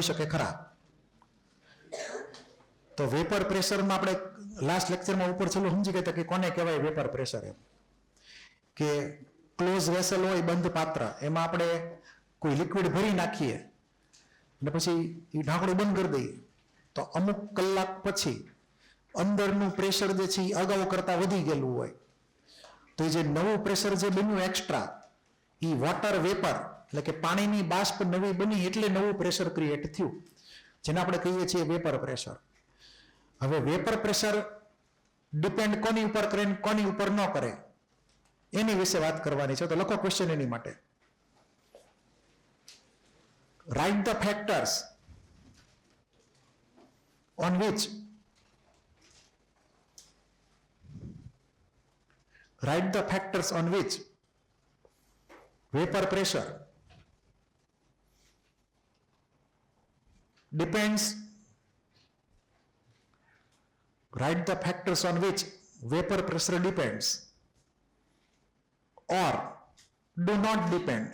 હોઈ શકે ખરા. તો વેપર પ્રેશરમાં આપણે લાસ્ટ લેક્ચરમાં ઉપર છેલ્લું સમજી ગયા કે કોને કહેવાય વેપર પ્રેશર એમ, કે ક્લોઝ વેસલ હોય બંધ પાત્ર, એમાં આપણે કોઈ લિક્વિડ ભરી નાખીએ અને પછી એ ઢાંકણું બંધ કરી દઈએ તો અમુક કલાક પછી અંદરનું પ્રેશર જે છે એ અગાઉ કરતાં વધી ગયેલું હોય, તો જે નવું પ્રેશર જે બન્યું એક્સ્ટ્રા એ વોટર વેપર એટલે કે પાણીની બાષ્પ નવી બની એટલે નવું પ્રેશર ક્રિએટ થયું, જેને આપણે કહીએ છીએ વેપર પ્રેશર. હવે વેપર પ્રેશર ડિપેન્ડ કોની ઉપર કરે કોની ઉપર ન કરે એની વિશે વાત કરવાની છે. તો લખો ક્વેશ્ચન એની માટે. Write the factors on which vapor pressure depends. Write the factors on which vapor pressure depends or do not depend.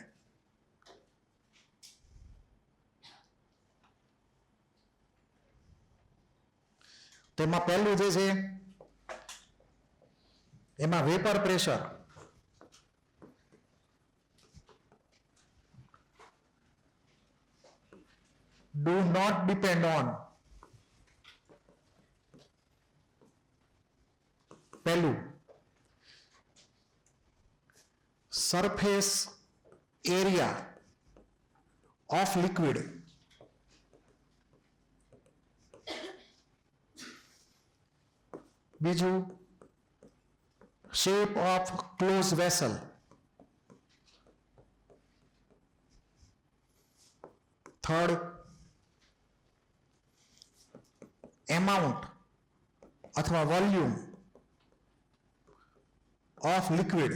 તેમાં પહેલું જે છે એમાં vapour pressure do not depend on, પહેલું surface area of liquid, બીજું shape of closed vessel, third amount અથવા volume of liquid.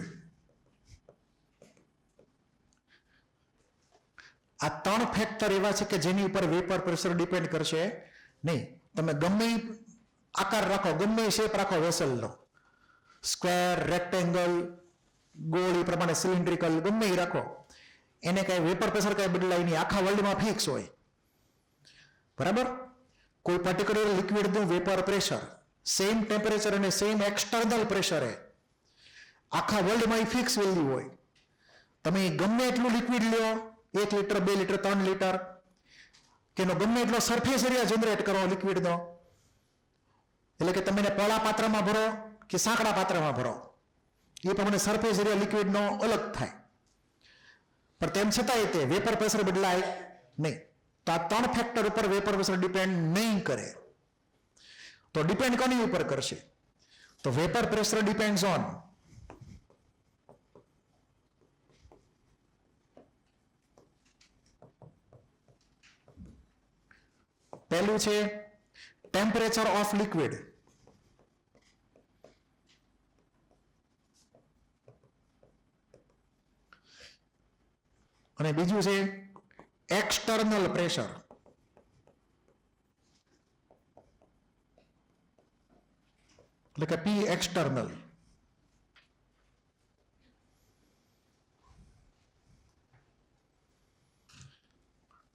આ ત્રણ ફેક્ટર એવા છે કે જેની ઉપર વેપર પ્રેશર ડિપેન્ડ કરશે નહીં. તમે ગમે આકાર રાખો, ગમે શેપ રાખો વેસલનો, સ્ક્વેર, રેક્ટેંગલ, ગોળ, એ પ્રમાણે સિલિન્ડ્રિકલ, ગમે એ રાખો, એને કઈ વેપર પ્રેશર કઈ બદલાય નહીં, આખા વર્લ્ડમાં ફિક્સ હોય. બરાબર? કોઈ પર્ટિક્યુલર લિક્વિડનું વેપર પ્રેશર સેમ ટેમ્પરેચર અને સેમ એક્સટર્નલ પ્રેશરે આખા વર્લ્ડમાં ફિક્સ વેલ્યુ હોય. તમે ગમે એટલું લિક્વિડ લ્યો, 1 લીટર, 2 લીટર, 3 લીટર, કે એનો ગમે એટલો સરફેસ એરિયા જનરેટ કરો લિક્વિડનો, એટલે કે તમે એને પોળા પાત્રમાં ભરો કે સાંકડા પાત્રમાં ભરો, એ પ્રમાણે સરફેસ એરિયા લિક્વિડનો અલગ થાય, પણ તેમ છતાંય તે વેપર પ્રેશર બદલાય નહીં. તો આ ત્રણ ફેક્ટર ઉપર વેપર પ્રેશર ડિપેન્ડ નહીં કરે. તો ડિપેન્ડ કોની ઉપર કરશે? તો વેપર પ્રેશર ડિપેન્ડ્સ ઓન પહેલું છે ટેમ્પરેચર ઓફ લિક્વિડ, અને બીજું છે એક્સટર્નલ પ્રેશર. એટલે કે પી એક્સટર્નલ.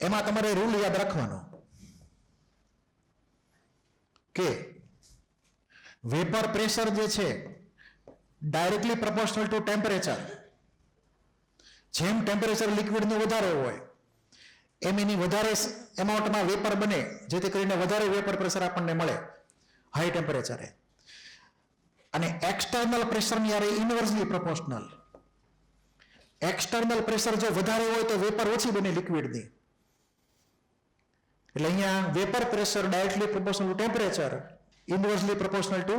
એમાં તમારે રૂલ યાદ રાખવાનો કે વેપર પ્રેશર જે છે ડાયરેક્ટલી પ્રોપોર્શનલ ટુ ટેમ્પરેચર. જેમ ટેમ્પરેચર લિક્વિડનું વધારે હોય એમ એની વધારે એમાઉન્ટમાં વેપર બને, જેથી કરીને વધારે વેપર પ્રેશર આપણને મળે હાઈ ટેમ્પરેચરે. અને એક્સટર્નલ પ્રેશરની યારે ઇન્વર્સલી પ્રોપોર્શનલ. એક્સટર્નલ પ્રેશર જો વધારે હોય તો વેપર ઓછી બને લિક્વિડની. એટલે અહીંયા vapour pressure directly proportional to temperature, inversely proportional to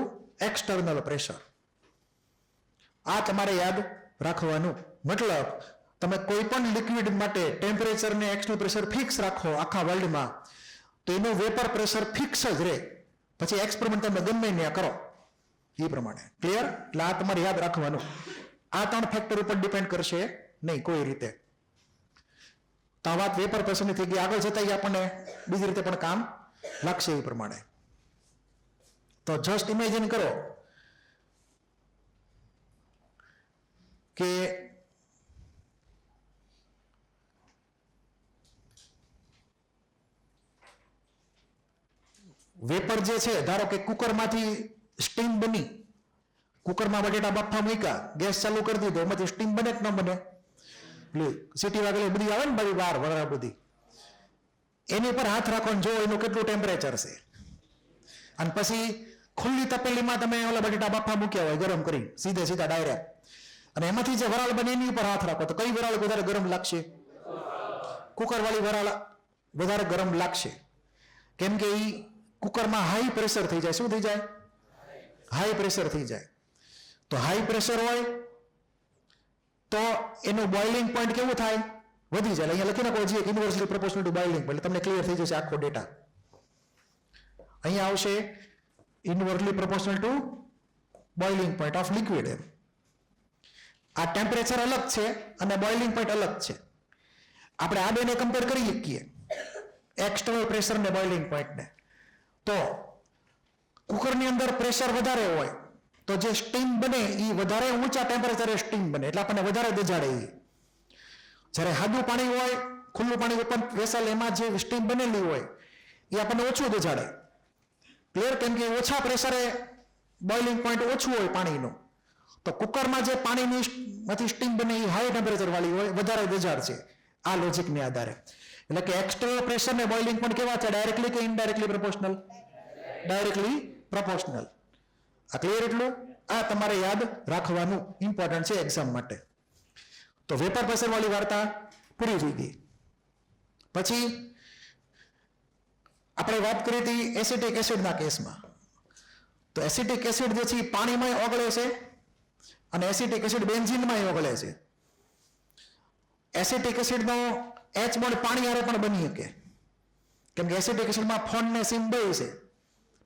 external pressure. આ તમારે યાદ રાખવાનું. મતલબ તમે કોઈ પણ લિક્વિડ માટે ટેમ્પરેચર ને એક્સટર્નલ પ્રેશર ફિક્સ રાખો આખા વર્લ્ડમાં, તો એનું વેપર પ્રેશર ફિક્સ જ રહે. પછી એક્સપેરિમેન્ટ તમે ગમે ત્યાં કરો એ પ્રમાણે. ક્લિયર? એટલે આ તમારે યાદ રાખવાનું. આ ત્રણ ફેક્ટર ઉપર ડિપેન્ડ કરશે નહીં કોઈ રીતે. તો આ વાત વેપર પ્રેશરની થઈ ગઈ. આગળ જતા આપણને બીજી રીતે પણ કામ લાગશે એ પ્રમાણે. તો જસ્ટ ઇમેજિન કરો કે વેપર જે છે, ધારો કે કુકરમાંથી સ્ટીમ બની, કુકરમાં બટેટા બફા મૂક્યા, ગેસ ચાલુ કરી દીધો, એમાંથી સ્ટીમ બને કે ન બને? સીટી વાગેલી બધી આવે ને બધી વાર વગેરે બધી, એની પર હાથ રાખો જો એનું કેટલું ટેમ્પરેચર છે. અને પછી ખુલ્લી તપેલીમાં તમે ઓલા બટેટા બફા મૂક્યા હોય ગરમ કરી સીધા ડાયરેક્ટ, અને એમાંથી જે વરાળ બને એની ઉપર હાથ રાખો તો કઈ વરાળ વધારે ગરમ લાગશે? કુકર વાળી વરાળ વધારે ગરમ લાગશે. કેમ કે એ કુકરમાં હાઈ પ્રેશર થઈ જાય. શું થઈ જાય? હાઈ પ્રેશર થઈ જાય. તો હાઈ પ્રેશર હોય તો એનું બોઇલિંગ પોઈન્ટ કેવું થાય? વધી જાય. અહીંયા લખી નાખો એક inversely proportional to boiling point, તમને ક્લિયર થઈ જશે આખો ડેટા. અહીંયા આવશે inversely proportional to boiling point of liquid. આ ટેમ્પરેચર અલગ છે અને બોઇલિંગ પોઈન્ટ અલગ છે. આપણે આ બેને કમ્પેર કરી શકીએ, એક્સટર્નલ પ્રેશર ને બોઇલિંગ પોઈન્ટ ને. તો કુકરની અંદર પ્રેશર વધારે હોય તો જે સ્ટીમ બને એ વધારે ઊંચા ટેમ્પરેચરે સ્ટીમ બને, એટલે આપણને વધારે દજાડે. જ્યારે સાદું પાણી હોય, ખુલ્લું પાણી ઓપન વેસલ, એમાં જે સ્ટીમ બનેલી હોય એ આપણને ઓછું દજાડે. ક્લિયર? કેમ કે ઓછા પ્રેશરે બોઇલિંગ પોઈન્ટ ઓછું હોય પાણીનું. તો કુકરમાં જે પાણીમાંથી સ્ટીમ બને એ હાઈ ટેમ્પરેચર વાળી હોય, વધારે દજાડ છે આ લોજિકને આધારે. એટલે કે એક્સટર્નલ પ્રેશર ને બોઇલિંગ પોઈન્ટ કેવા છે? ડાયરેક્ટલી કે ઇનડાયરેક્ટલી પ્રોપોર્શનલ? Directly proportional. આ ક્લિયર? એટલું આ તમારે યાદ રાખવાનું ઇમ્પોર્ટન્ટ છે એક્ઝામ માટે. તો વેપર પ્રેશર વાળી વાર્તા પૂરી થઈ ગઈ. પછી આપણે વાત કરી હતી એસિટિક એસિડના કેસમાં. તો એસિટિક એસિડ જે છે પાણીમાં ઓગળે છે અને એસિટિક એસિડ બેન્ઝીનમાં ઓગળે છે. એસિટિક એસિડનો H બોન્ડ પાણી હારે પણ બની શકે, કેમ કે એસિટિક એસિડમાં ફોન ને સીમ બે છે.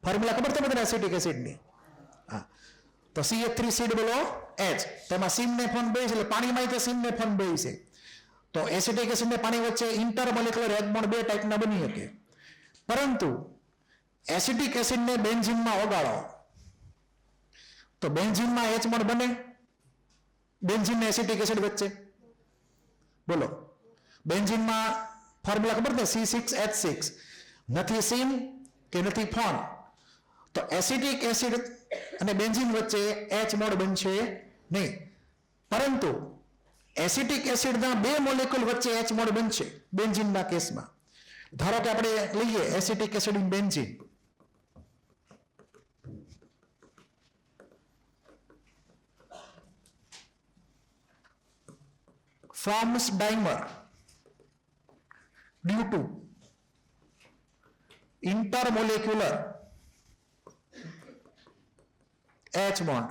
ફોર્મ્યુલા ખબર છે બધાને એસિટિક એસિડની? હા, તો CH3COOH, તેમાં સીમ ને ફોન બે છે, એટલે પાણીમાં તે સીમ ને ફોન બે છે. તો એસિટિક એસિડ ને પાણી વચ્ચે ઇન્ટરમોલિક્યુલર H બોન્ડ બે ટાઈપના બની શકે. પરંતુ એસિટિક એસિડને બેન્ઝીનમાં ઓગાળો તો બેન્ઝીનમાં H બોન્ડ બને? બેન્ઝીન ને એસિટિક એસિડ વચ્ચે બોલો, બેન્ઝીનમાં ફોર્મ્યુલા ખબર છે? C6H6, નથી સીમ કે નથી ફોન. તો એસિટિક એસિડ અને બેન્ઝીન વચ્ચે H બોન્ડ બનશે નહીં. પરંતુ એસિટિક એસિડના બે મોલેક્યુલ વચ્ચે H બોન્ડ બનશે બેન્ઝીનના કેસમાં. ધારો કે આપણે લઈએ acetic acid in benzene. forms dimer due to intermolecular H bond.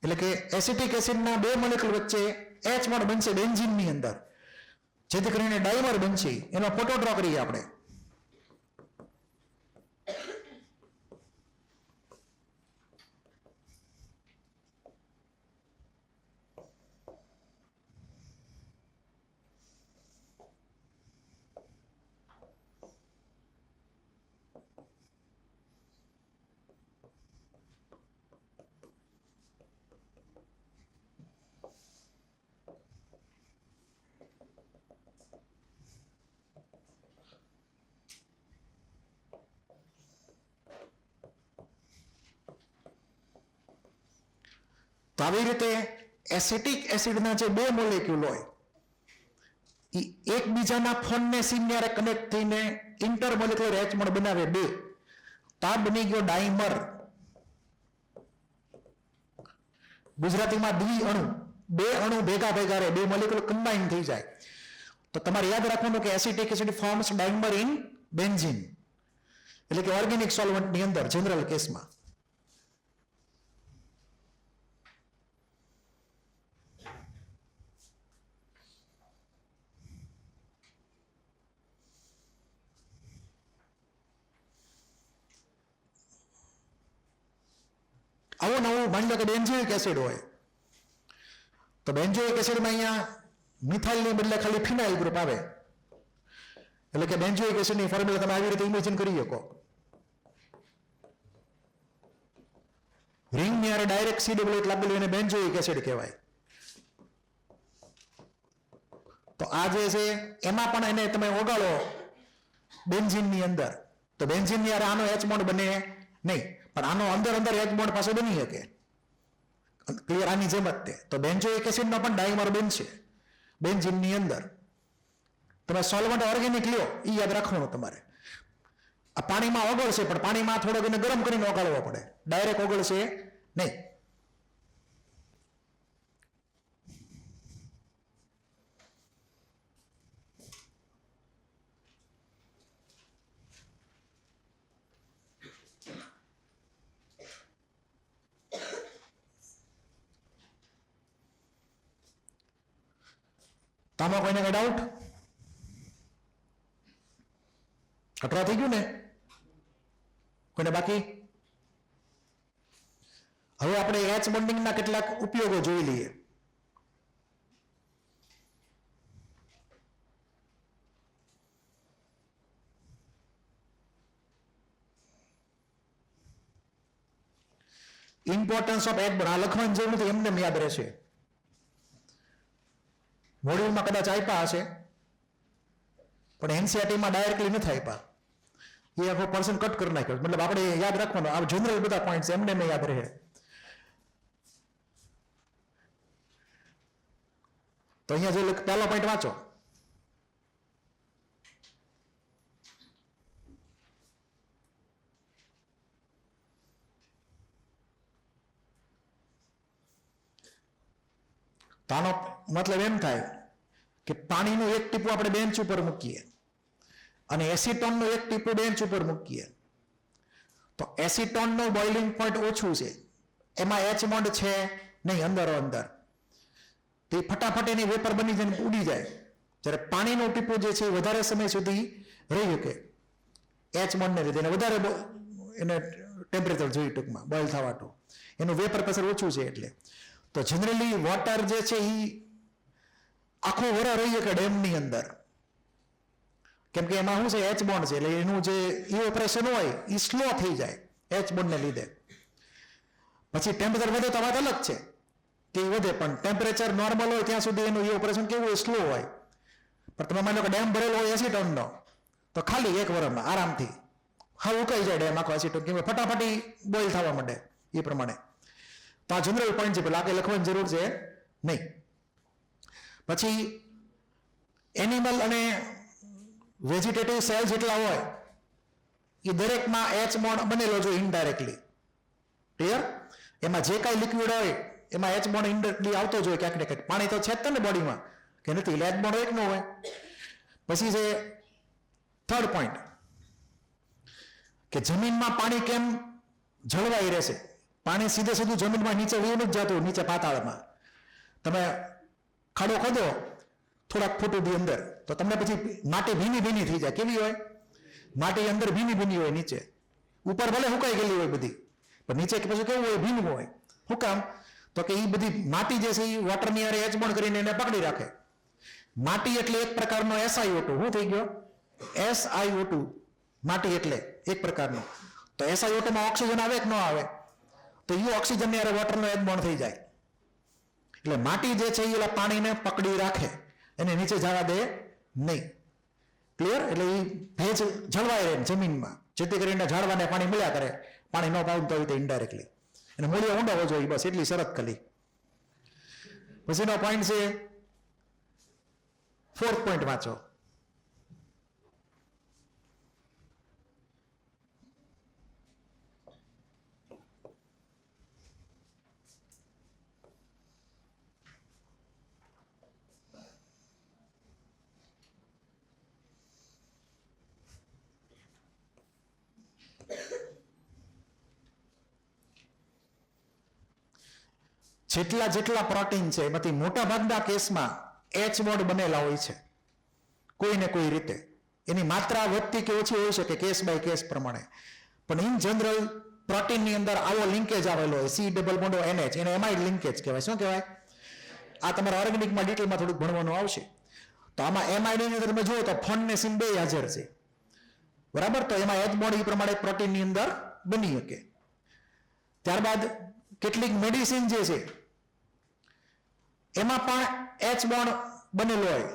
એટલે કે એસિટિક એસિડના બે મોલેક્યુલ વચ્ચે H બોન્ડ બનશે બેન્ઝીનની અંદર, જેથી કરીને ડાઈમર બનશે. એનો ફોટો ડ્રો કરીએ આપણે. તો આવી રીતે એસિટિક એસિડના જે બે મોલેક્યુલ હોય એ એકબીજાના ફોનને સીમને કનેક્ટ થઈને ઇન્ટરમોલેક્યુલર H બોન્ડ બનાવે બે. તો આ બની ગયો ડાઈમર. ગુજરાતીમાં દ્વિઅણુ. બે અણુ ભેગા ભેગા રહે, બે મોલેક્યુલ કમ્બાઈન થઈ જાય. તો તમારે યાદ રાખવાનું કે acetic acid forms dimer in benzene, એટલે કે ઓર્ગેનિક સોલ્વન્ટની અંદર જનરલ કેસમાં. આવું નવું માની લો કે બેન્ઝોઇક એસિડ હોય તો બેન્ઝોઇક એસિડમાં અહીંયા મિથાઇલની બદલે ખાલી ફિનાઇલ ગ્રુપ આવે. એટલે કે બેન્ઝોઇક એસિડની ફોર્મ્યુલા તમે આવી રીતે ઇમેજિન કરી શકો. રિંગની હારે ડાયરેક્ટ COOH લાગેલું એને બેન્ઝોઇક એસિડ કહેવાય. તો આ જે છે એમાં પણ એને તમે ઓગાળો બેન્ઝીનની અંદર, તો બેન્ઝીનની યાર આનો એચ બોન્ડ બને નહીં, પણ આનો અંદર અંદર એચ બોન્ડ પાસે બની શકે. ક્લિયર? આની જેમ જ તે. તો બેન્ઝોઇક એસિડનો પણ ડાઈમર બનશે બેન્ઝીનની અંદર. તમે સોલ્વન્ટ ઓર્ગેનિક લ્યો એ યાદ રાખવાનું તમારે. આ પાણીમાં ઓગળશે, પણ પાણીમાં થોડોક એને ગરમ કરીને ઓગાળવો પડે, ડાયરેક્ટ ઓગળશે નહીં. આમાં કોઈને કઈ ડાઉટ? કટરા થઈ ગયું ને? કોઈને બાકી? હવે આપણે એચ બોન્ડિંગના કેટલાક ઉપયોગો જોઈ લઈએ. Importance of H bond. આ લખવાની જરૂર નથી, એમને યાદ રહેશે. મોડ્યુલમાં કદાચ આપ્યા હશે, પણ એનસીઆરટીમાં ડાયરેક્ટલી નથી આપ્યા. એ આખો પર્સન કટ કરી નાખ્યો. મતલબ આપણે યાદ રાખવાનું, આ જનરલ બધા પોઈન્ટ એમને મેં યાદ રહે. તો અહીંયા જો પહેલો પોઈન્ટ વાંચો. તો આનો મતલબ એમ થાય કે પાણીનું એક ટીપું આપણે બેન્ચ ઉપર મૂકીએ અને એસિટોનનું એક ટીપું બેન્ચ ઉપર મૂકીએ, તો એસિટોનનું બોઇલિંગ પોઈન્ટ ઓછું છે, એમાં એચ બોન્ડ છે નહીં અંદરો અંદર, તો એ ફટાફટ એની વેપર બની જઈને ઉડી જાય. જ્યારે પાણીનું ટીપું જે છે એ વધારે સમય સુધી રહી શકે એચ બોન્ડને લીધે, એને વધારે એને ટેમ્પરેચર જોઈએ, ટૂંકમાં બોઇલ થવાતું, એનું વેપર પ્રેશર ઓછું છે એટલે. તો જનરલી વોટર જે છે એ આખો વરો રહી શકે ડેમની અંદર, કેમ કે એમાં શું છે એચ બોન્ડ છે, એટલે એનું જે ઇવોપરેશન હોય એ સ્લો થઈ જાય એચ બોન્ડને લીધે. પછી ટેમ્પરેચર વધે તો વાત અલગ છે કે એ વધે, પણ ટેમ્પરેચર નોર્મલ હોય ત્યાં સુધી એનું ઇવોપરેશન કેવું હોય, સ્લો હોય. પણ તમે માનો કે ડેમ ભરેલો હોય એસિટોનનો, તો ખાલી એક વર્ષમાં આરામથી હા ઉકાઈ જાય ડેમ આખો એસિટોન, કેમ કે ફટાફટી બોઇલ થવા માંડે એ પ્રમાણે. તો આ જનરલ પોઈન્ટ છે, પેલા આગળ લખવાની જરૂર છે નહીં. પછી એનિમલ અને વેજીટેટિવ સેલ જેટલા હોય એ દરેકમાં એચ બોન્ડ બનેલો જોઈએ ઇનડાયરેક્ટલી. ક્લિયર? એમાં જે કાંઈ લિક્વિડ હોય એમાં એચ બોન્ડ ઇનડાયરેક્ટલી આવતો જોઈએ ક્યાંક ને ક્યાંક. પાણી તો છે જ ને બોડીમાં, કે નથી, એટલે એચ બોન્ડ હોય કે ન હોય. પછી છે થર્ડ પોઈન્ટ કે જમીનમાં પાણી કેમ જળવાઈ રહેશે. પાણી સીધે સીધું જમીનમાં નીચે વયું નથી જતું, નીચે પાતાળમાં. તમે ખાડો ખોદો થોડાક ફૂટ સુધી અંદર, તો તમને પછી માટી ભીની ભીની થઈ જાય. કેવી હોય માટી? અંદર ભીની ભીની હોય, નીચે ઉપર ભલે સુકાઈ ગયેલી હોય બધી, પણ નીચે પછી કેવું હોય? ભીનું હોય. શું કામ? તો કે એ બધી માટી જે છે એ વોટરની હારે એચ બોન્ડ કરીને એને પકડી રાખે. માટી એટલે એક પ્રકારનો SiO2. શું થઈ ગયો? SiO2 માટી એટલે એક પ્રકારનો. તો SiO2 માં ઓક્સિજન આવે કે ન આવે? તો એ ઓક્સિજનની હારે વોટરનો એચ બોન્ડ થઈ જાય. એટલે માટી જે છે એ પાણીને પકડી રાખે, એને નીચે જવા દે નહીં. ક્લિયર? એટલે એ ભેજ જળવાઈ રહે જમીનમાં, જેથી કરીને ઝાડવાને પાણી મળ્યા કરે. પાણી ન પાવતું હોય તો ઇનડાયરેક્ટલી એને મૂળિયો ઊંડો હોવો જોઈએ, બસ એટલી શરત ખાલી. પછીનો પોઈન્ટ છે ફોર્થ પોઈન્ટ વાંચો. જેટલા જેટલા પ્રોટીન છે એમાંથી મોટા ભાગના કેસમાં એચ બોન્ડ બનેલા હોય છે કોઈ ને કોઈ રીતે. એની માત્રા વધતી કે ઓછી હોઈ શકે કેસ બાય કેસ પ્રમાણે, પણ ઇન જનરલ પ્રોટીનની અંદર આવો લિંકેજ આવેલો હોય, C ડબલ બોન્ડ NH, એને એમાઇડ લિંકેજ કહેવાય. શું કહેવાય? આ તમારા ઓર્ગેનિકમાં ડિટેલમાં થોડુંક ભણવાનું આવશે. તો આમાં એમાઇડની અંદર તમે જુઓ તો ફોન ને સિન બે હાજર છે, બરાબર? તો એમાં એચ બોન્ડ એ પ્રમાણે પ્રોટીનની અંદર બની શકે. ત્યારબાદ કેટલીક મેડિસિન જે છે એમાં પણ એચ બોન્ડ બનેલો હોય.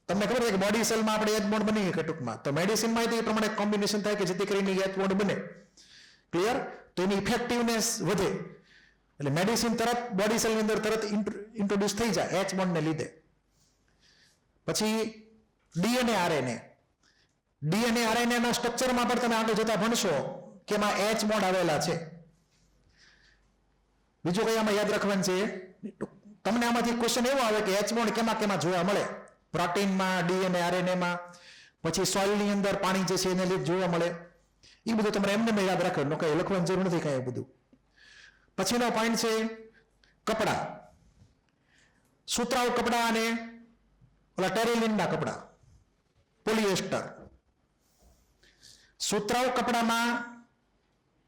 તમને ખબર છે કે બોડી સેલમાં આપણે એચ બોન્ડ બની શકે ટૂંકમાં, તો મેડિસિનમાં એ પ્રમાણે કોમ્બિનેશન થાય કે જેથી કરીને એચ બોન્ડ બને. ક્લિયર? તો એની ઇફેક્ટિવનેસ વધે, એટલે મેડિસિન તરત બોડી સેલની અંદર તરત ઇન્ટ્રોડ્યુસ થઈ જાય એચ બોન્ડને લીધે. પછી ડીએનએ આરએનએ, ડીએનએ આરએનએ ના સ્ટ્રક્ચરમાં પણ તમે આગળ જતા ભણશો કે એમાં એચ બોન્ડ આવેલા છે. બીજું કઈ આમાં યાદ રાખવાનું છે? તમને આમાંથી ક્વેશ્ચન એવો આવે કે એચ બોન્ડ કેમાં કેમાં જોવા મળે? પ્રોટીનમાં, ડીએનએ આરએનએમાં, પછી સોઇલની અંદર પાણી જે છે એને લીધે જોવા મળે. એ બધું તમારે એમને યાદ રાખવાનું, કઈ લખવાની જરૂર નથી કાંઈ બધું. પછીનો પોઈન્ટ છે કપડા, સુતરાઉ કપડા અને ઓલા ટેરેલિનના કપડા, પોલિએસ્ટર. સુતરાઉ કપડામાં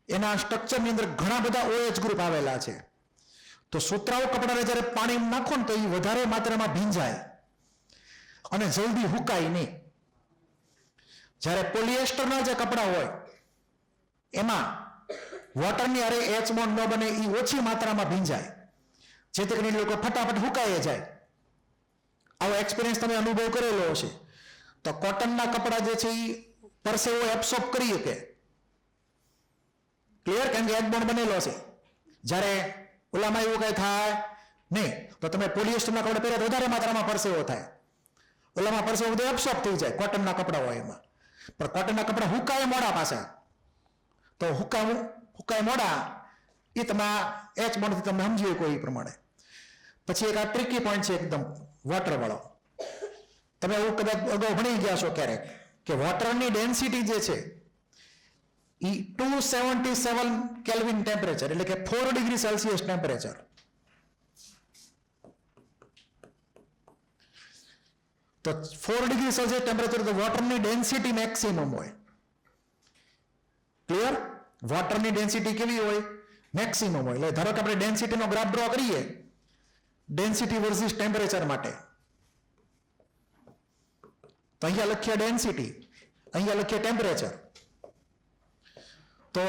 એના સ્ટ્રક્ચરની અંદર ઘણા બધા OH ગ્રુપ આવેલા છે. તો સુતરાઉ કપડાને જ્યારે પાણી નાખો ને તો એ વધારે માત્રામાં ભીંજાય અને જલ્દી હુકાય નહીં. જ્યારે પોલિએસ્ટરના જે કપડા હોય એમાં વોટરની અરે એચ બોન્ડ ન બને, એ ઓછી માત્રામાં ભીંજાય, જેથી કરીને લોકો ફટાફટ હુકાઈ જાય. આવો એક્સપિરિયન્સ તમે અનુભવ કરેલો હશે. તો કોટનના કપડા જે છે એ પરસેવો એબ્સોર્બ કરી શકે. ક્લિયર? કેમ કે એચ બોન્ડ બનેલો છે. જ્યારે ઓલામાં એવું કઈ થાય નહીં, તો તમે પોલિએસ્ટરના કપડા પહેરો તો વધારે માત્રામાં પરસેવો થાય, ઓલામાં પરસેવો બધો એબ્સોર્બ થઈ જાય કોટનના કપડા હોય એમાં. પણ કોટનના કપડા હુકાય મોડા પાછા, તો હુકાય મોડા એ તમે એચ બોન્ડથી તમે સમજી કોઈ પ્રમાણે. પછી એક આ ટ્રિકી પોઈન્ટ છે એકદમ વોટર વાળો. તમે એવું કદાચ અગાઉ ભણી ગયા છો ક્યારેક કે વોટરની ડેન્સિટી જે છે એ 277 કેલ્વિન ટેમ્પરેચર, એટલે કે 4 ડિગ્રી સેલ્સિયસ ટેમ્પરેચર. તો 4 ડિગ્રી સેલ્સિયસ ટેમ્પરેચર તો વોટરની ડેન્સિટી મેક્સિમમ હોય. ક્લિયર? વોટરની ડેન્સિટી કેવી હોય? મેક્સિમમ હોય. એટલે ધારો કે આપણે ડેન્સિટીનો ગ્રાફ ડ્રો કરીએ, ડેન્સિટી વર્સિસ ટેમ્પરેચર માટે, તો અહીંયા લખીએ ડેન્સિટી, અહીંયા લખીએ ટેમ્પરેચર. તો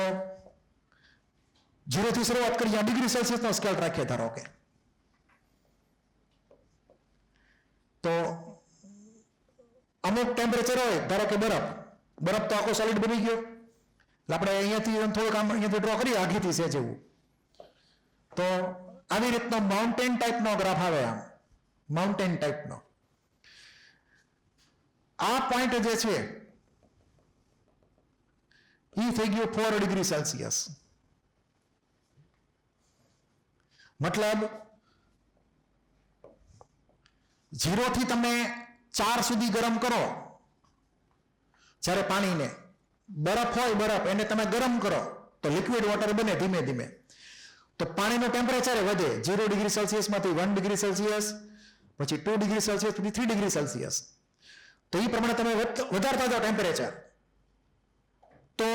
0 થી શરૂઆત કરીએ, ડિગ્રી સેલ્સિયસનો સ્કેલ રાખીએ ધારો કે. તો અમુક ટેમ્પરેચર હોય, ધારો કે બરફ તો આખો સોલિડ બની ગયો. આપણે અહીંયાથી થોડુંક આમ અહીંયાથી ડ્રો કરીએ આખીથી છે જેવું. તો આવી રીતનો માઉન્ટેન ટાઈપનો ગ્રાફ આવે, આમ માઉન્ટેન ટાઈપનો. આ પોઈન્ટ જે છે એ થઈ ગયો 4 ડિગ્રી સેલ્સિયસ. મતલબ 0 થી તમે 4 સુધી ગરમ કરો, જ્યારે પાણીને, બરફ હોય બરફ એને તમે ગરમ કરો તો લિક્વિડ વોટર બને ધીમે ધીમે. તો પાણીનું ટેમ્પરેચર વધે 0 ડિગ્રી સેલ્સિયસમાંથી 1 ડિગ્રી સેલ્સિયસ, પછી 2 ડિગ્રી સેલ્સિયસ, પછી 3 ડિગ્રી સેલ્સિયસ. તો એ પ્રમાણે તમે વધારતા જાઓ ટેમ્પરેચર, તો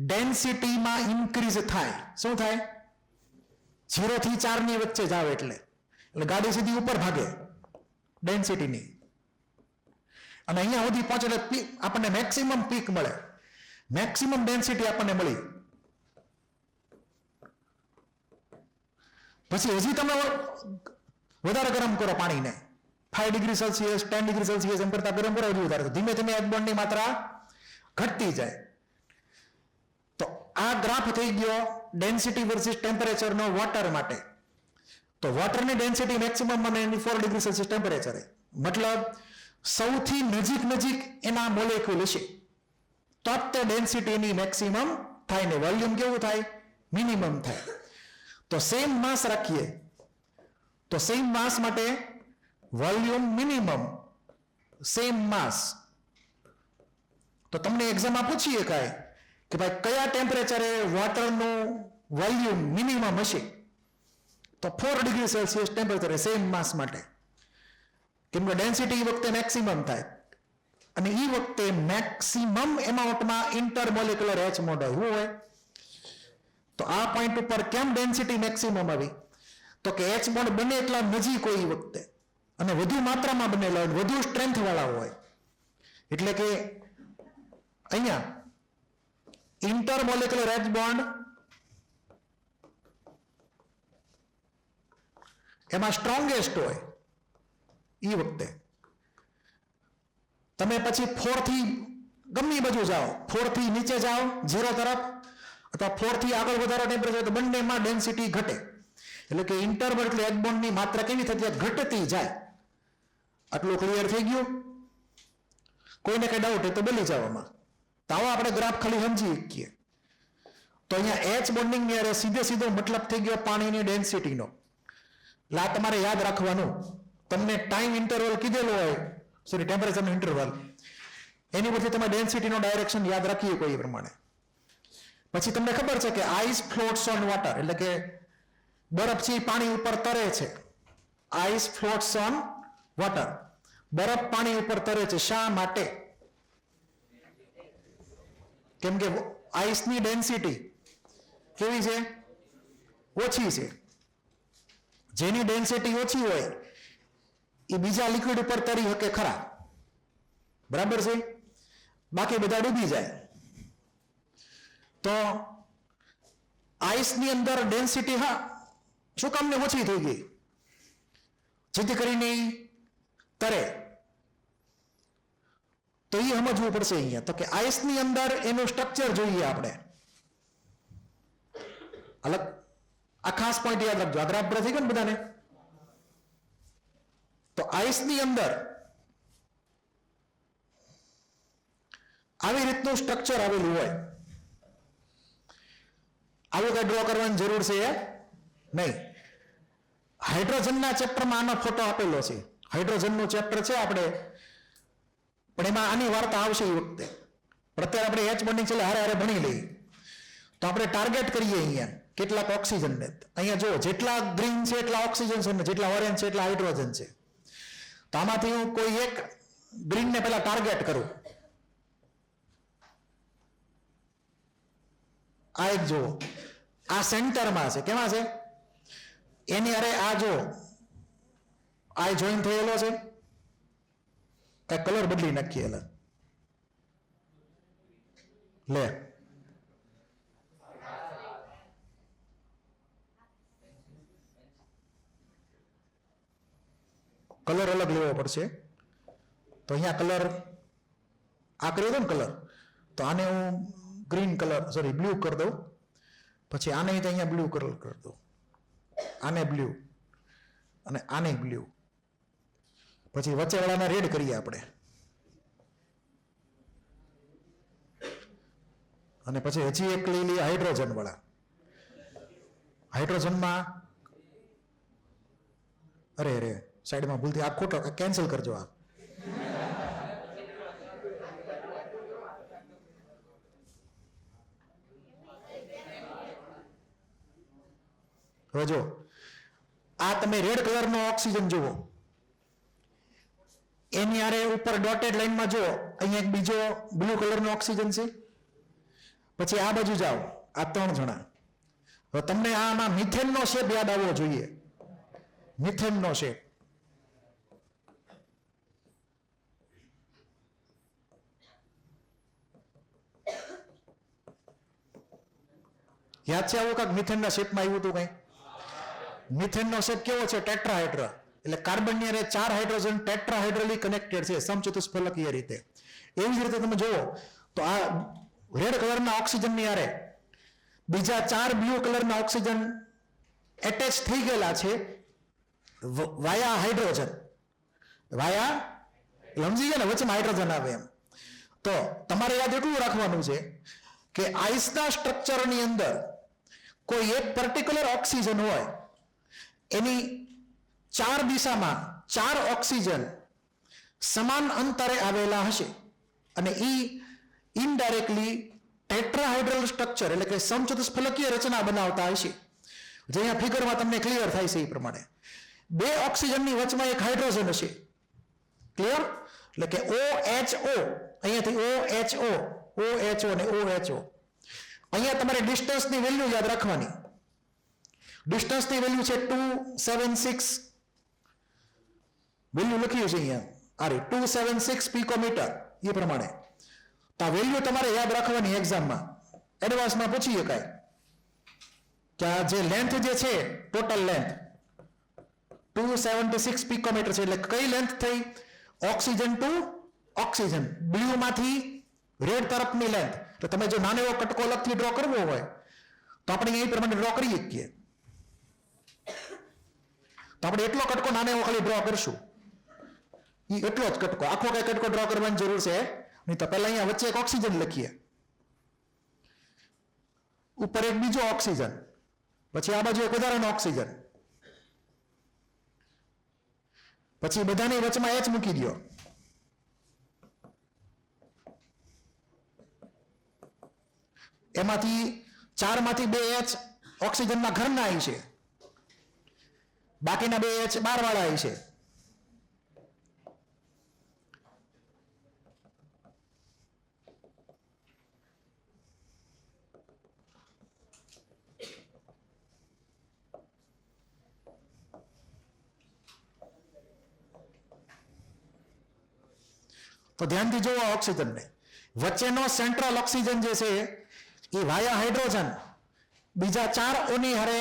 ડેન્સિટીમાં ઇન્ક્રીઝ થાય. શું થાય? 0 થી 4 ની વચ્ચે જાવ એટલે ગાડી સીધી ઉપર ભાગે ડેન્સિટીની, અને અહીંયા સુધી પહોંચે એટલે આપણને મેક્સિમમ પીક મળે, મેક્સિમમ ડેન્સિટી આપણને મળી. પછી હજી તમે વધારે ગરમ કરો પાણીને, 5 ડિગ્રી સેલ્સિયસ, 10 ડિગ્રી સેલ્સિયસ એમ કરતા ગરમ કરો, હજી વધારે, ધીમે ધીમે એચ બોન્ડની માત્રા ઘટતી જાય. તો આ ગ્રાફ થઈ ગયો ડેન્સિટી વર્સિસ ટેમ્પરેચરનો વોટર માટે. તો વોટરની ડેન્સિટી મેક્સિમમ અને 4 ડિગ્રી સેલ્સિયસ ટેમ્પરેચર, મતલબ સૌથી નજીક એના મોલેક્યુલ હશે તો તે ડેન્સિટી એની મેક્સિમમ થાય ને વોલ્યુમ કેવું થાય? મિનિમમ થાય. તો સેમ માસ રાખીએ તો સેમ માસ માટે વોલ્યુમ મિનિમમ, સેમ માસ. તો તમને એક્ઝામમાં પૂછી શકાય કે ભાઈ કયા ટેમ્પરેચરે વોટરનું વોલ્યુમ મિનિમમ હશે? તો 4 ડિગ્રી સેલ્સિયસ ટેમ્પરેચર સેમ માસ માટે, કેમ કે ડેન્સિટી એ વખતે મેક્સિમમ થાય, અને એ વખતે મેક્સિમમ એમાઉન્ટમાં ઇન્ટરમોલિક્યુલર એચ બોન્ડ હોય. તો આ પોઈન્ટ ઉપર કેમ ડેન્સિટી મેક્સિમમ આવી? તો કે એચ બોન્ડ બને એટલા નજીક હોય એ વખતે, અને વધુ માત્રામાં બનેલા હોય, વધુ સ્ટ્રેન્થ વાળા હોય. એટલે કે અહીંયા ઇન્ટરમોલિક્યુલર એચ બોન્ડ એમાં સ્ટ્રોંગેસ્ટ હોય એ વખતે, તમે પછી 4 થી ગમે બાજુ જાઓ, 4 થી નીચે જાઓ 0 તરફ અથવા 4 થી આગળ વધારો ટેમ્પરેચર, તો બંનેમાં ડેન્સિટી ઘટે. એટલે કે ઇન્ટરવલ એટલે એક બોન્ડની માત્રા કેવી થતી જાય? ઘટતી જાય. આટલું ક્લિયર થઈ ગયું? કોઈને કઈ ડાઉટ હોય તો બોલી જાવ આમાં. તો આવો આપણે ગ્રાફ ખાલી સમજી શકીએ. તો અહીંયા H બોન્ડિંગ ની અરે સીધો મતલબ થઈ ગયો પાણીની ડેન્સિટીનો. એટલે આ તમારે યાદ રાખવાનું. તમને ટાઈમ ઇન્ટરવલ કીધેલો હોય, સોરી ટેમ્પરેચરનો ઇન્ટરવલ, એની પરથી તમે ડેન્સિટીનો ડાયરેક્શન યાદ રાખીએ કોઈ પ્રમાણે. પછી તમને ખબર છે કે આઈસ ફ્લોટ્સ ઓન વોટર, એટલે કે બરફ છે પાણી ઉપર તરે છે. આઈસ ફ્લોટ્સ ઓન વોટર, બરફ પાણી ઉપર તરે છે. શા માટે? કેમ કે આઈસની ડેન્સિટી કેવી છે? ઓછી છે. જેની ડેન્સિટી ઓછી હોય એ બીજા લિક્વિડ ઉપર તરી શકે ખરા, બરાબર છે? બાકી બધા ડૂબી જાય. તો આઈસની અંદર ડેન્સિટી હા શું કામને ઓછી થઈ ગઈ? જેથી કરીને તરે. તો એ સમજવું પડશે અહીંયા. તો કે આઈસની અંદર એનું સ્ટ્રક્ચર જોઈએ આપણે. અલગ આ ખાસ પોઈન્ટ યાદ રાખજો. આ ગ્રાફ પર થઈ ગયો ને બધાને? તો આઈસની અંદર આવી રીતનું સ્ટ્રક્ચર આવેલું હોય. આવું કઈ ડ્રો કરવાની જરૂર છે નહીં. હાઇડ્રોજનના ચેપ્ટરમાં આનો ફોટો આપેલો છે. હાઇડ્રોજનનું ચેપ્ટર છે આપણે, પણ એમાં આની વાર્તા આવશે એ વખતે. પણ અત્યારે આપણે H બોન્ડિંગ છે હારે હારે ભણી લઈએ. તો આપણે ટાર્ગેટ કરીએ અહીંયા કેટલાક ઓક્સિજન ને. અહીંયા જો જેટલા ગ્રીન છે એટલા ઓક્સિજન છે, ને જેટલા ઓરેન્જ છે એટલા હાઇડ્રોજન છે. તો આમાંથી હું કોઈ એક ગ્રીન ને પેલા ટાર્ગેટ કરું. આ એક જુઓ, આ સેન્ટરમાં છે. કેમાં છે? એની અરે આ જો આ જોઈન થયેલો છે. કઈ કલર બદલી નાખીએ. લે કલર અલગ લેવો પડશે. તો અહીંયા કલર આ કર્યો ને કલર, તો આને હું ગ્રીન કલર સોરી બ્લુ કરી દઉં. પછી આને તો અહીંયા બ્લુ કલર કરી દઉં. આને બ્લુ અને આને બ્લુ. પછી વચ્ચેવાળાને રેડ કરીએ આપણે. અને પછી હજી એક લઈ લઈએ હાઇડ્રોજન વાળા. હાઇડ્રોજનમાં અરે અરે સાઈડમાં ભૂલથી આ ખોટો કેન્સલ કરજો. આ હવે જો આ તમે રેડ કલરનો ઓક્સિજન જુઓ, એની આરે ઉપર ડોટેડ લાઈનમાં જો અહીંયા એક બીજો બ્લુ કલરનો ઓક્સિજન છે. પછી આ બાજુ જાઓ, આ 3 જણા. હવે તમને આમાં મિથેનનો શેપ યાદ આવવો જોઈએ. મિથેનનો શેપ યાદ છે? આવું કાંક મિથેનના શેપમાં આવ્યું હતું કઈ? મિથેનનો શેપ કેવો છે? ટેટ્રાહાઇડ્રા. એટલે કાર્બનની અરે 4 હાઇડ્રોજન ટેટ્રાહાઇડ્રલી કનેક્ટેડ છે સમચતુષ્ફલકીય રીતે. એવી જ રીતે તમે જુઓ તો આ રેડ કલરના ઓક્સિજનની આરે બીજા 4 બ્લુ કલરના ઓક્સિજન એટેચ થઈ ગયેલા છે વાયા હાઇડ્રોજન. વાયા સમજી ગયા ને? વચ્ચેમાં હાઇડ્રોજન આવે એમ. તો તમારે યાદ એટલું રાખવાનું છે કે આઈસના સ્ટ્રક્ચરની અંદર કોઈ એક પર્ટિક્યુલર ઓક્સિજન હોય, એની 4 દિશામાં 4 ઓક્સિજન સમાન અંતરે આવેલા હશે અને એ ઇનડાયરેક્ટલી ટેટ્રાહાઇડ્રલ સ્ટ્રક્ચર એટલે કે સમચતુષ્ફલકીય રચના બનાવતા હશે. જે અહીંયા ફિગરમાં તમને ક્લિયર થાય છે એ પ્રમાણે 2 ઓક્સિજનની વચમાં એક હાઇડ્રોજન હશે. ક્લિયર? એટલે કે OHO, અહીંયાથી OHO અને OHO. અહીંયા તમારે ડિસ્ટન્સની વેલ્યુ યાદ રાખવાની. ડિસ્ટન્સની વેલ્યુ છે 276. વેલ્યુ લખ્યું છે અહીંયા આરે 276 પિકોમીટર. એ પ્રમાણે તો આ વેલ્યુ તમારે યાદ રાખવાની. એક્ઝામમાં એડવાન્સમાં પૂછી શકાય કે આ જે લેન્થ જે છે ટોટલ લેન્થ 276 પિકોમીટર છે. એટલે કઈ લેન્થ થઈ? ઓક્સિજન ટુ ઓક્સિજન, બ્લુ માંથી રેડ તરફની લેન્થ. તો તમે જો નાનો એવો કટકો અલગથી ડ્રો કરવો હોય તો આપણે એ પ્રમાણે ડ્રો કરી શકીએ. તો આપણે એટલો કટકો નાનો એવો ખાલી ડ્રો કરશું, એટલો જ કટકો, આખો કઈ કટકો ડ્રો કરવાની જરૂર છે નહીં. તો પહેલા અહીંયા વચ્ચે એક ઓક્સિજન લખીએ, ઉપર એક બીજો ઓક્સિજન, પછી આ બાજુ એક વધારાનો ઓક્સિજન, પછી બધાની વચમાં H મૂકી દો. એમાંથી 4 માંથી 2 H ઓક્સિજનના ઘરના આવી છે, બાકીના 2 H બહાર વાળા આવી છે. તો ધ્યાનથી જોવો ઓક્સિજનને, વચ્ચેનો સેન્ટ્રલ ઓક્સિજન જે છે એ વાયા હાઇડ્રોજન બીજા 4 ઓની હારે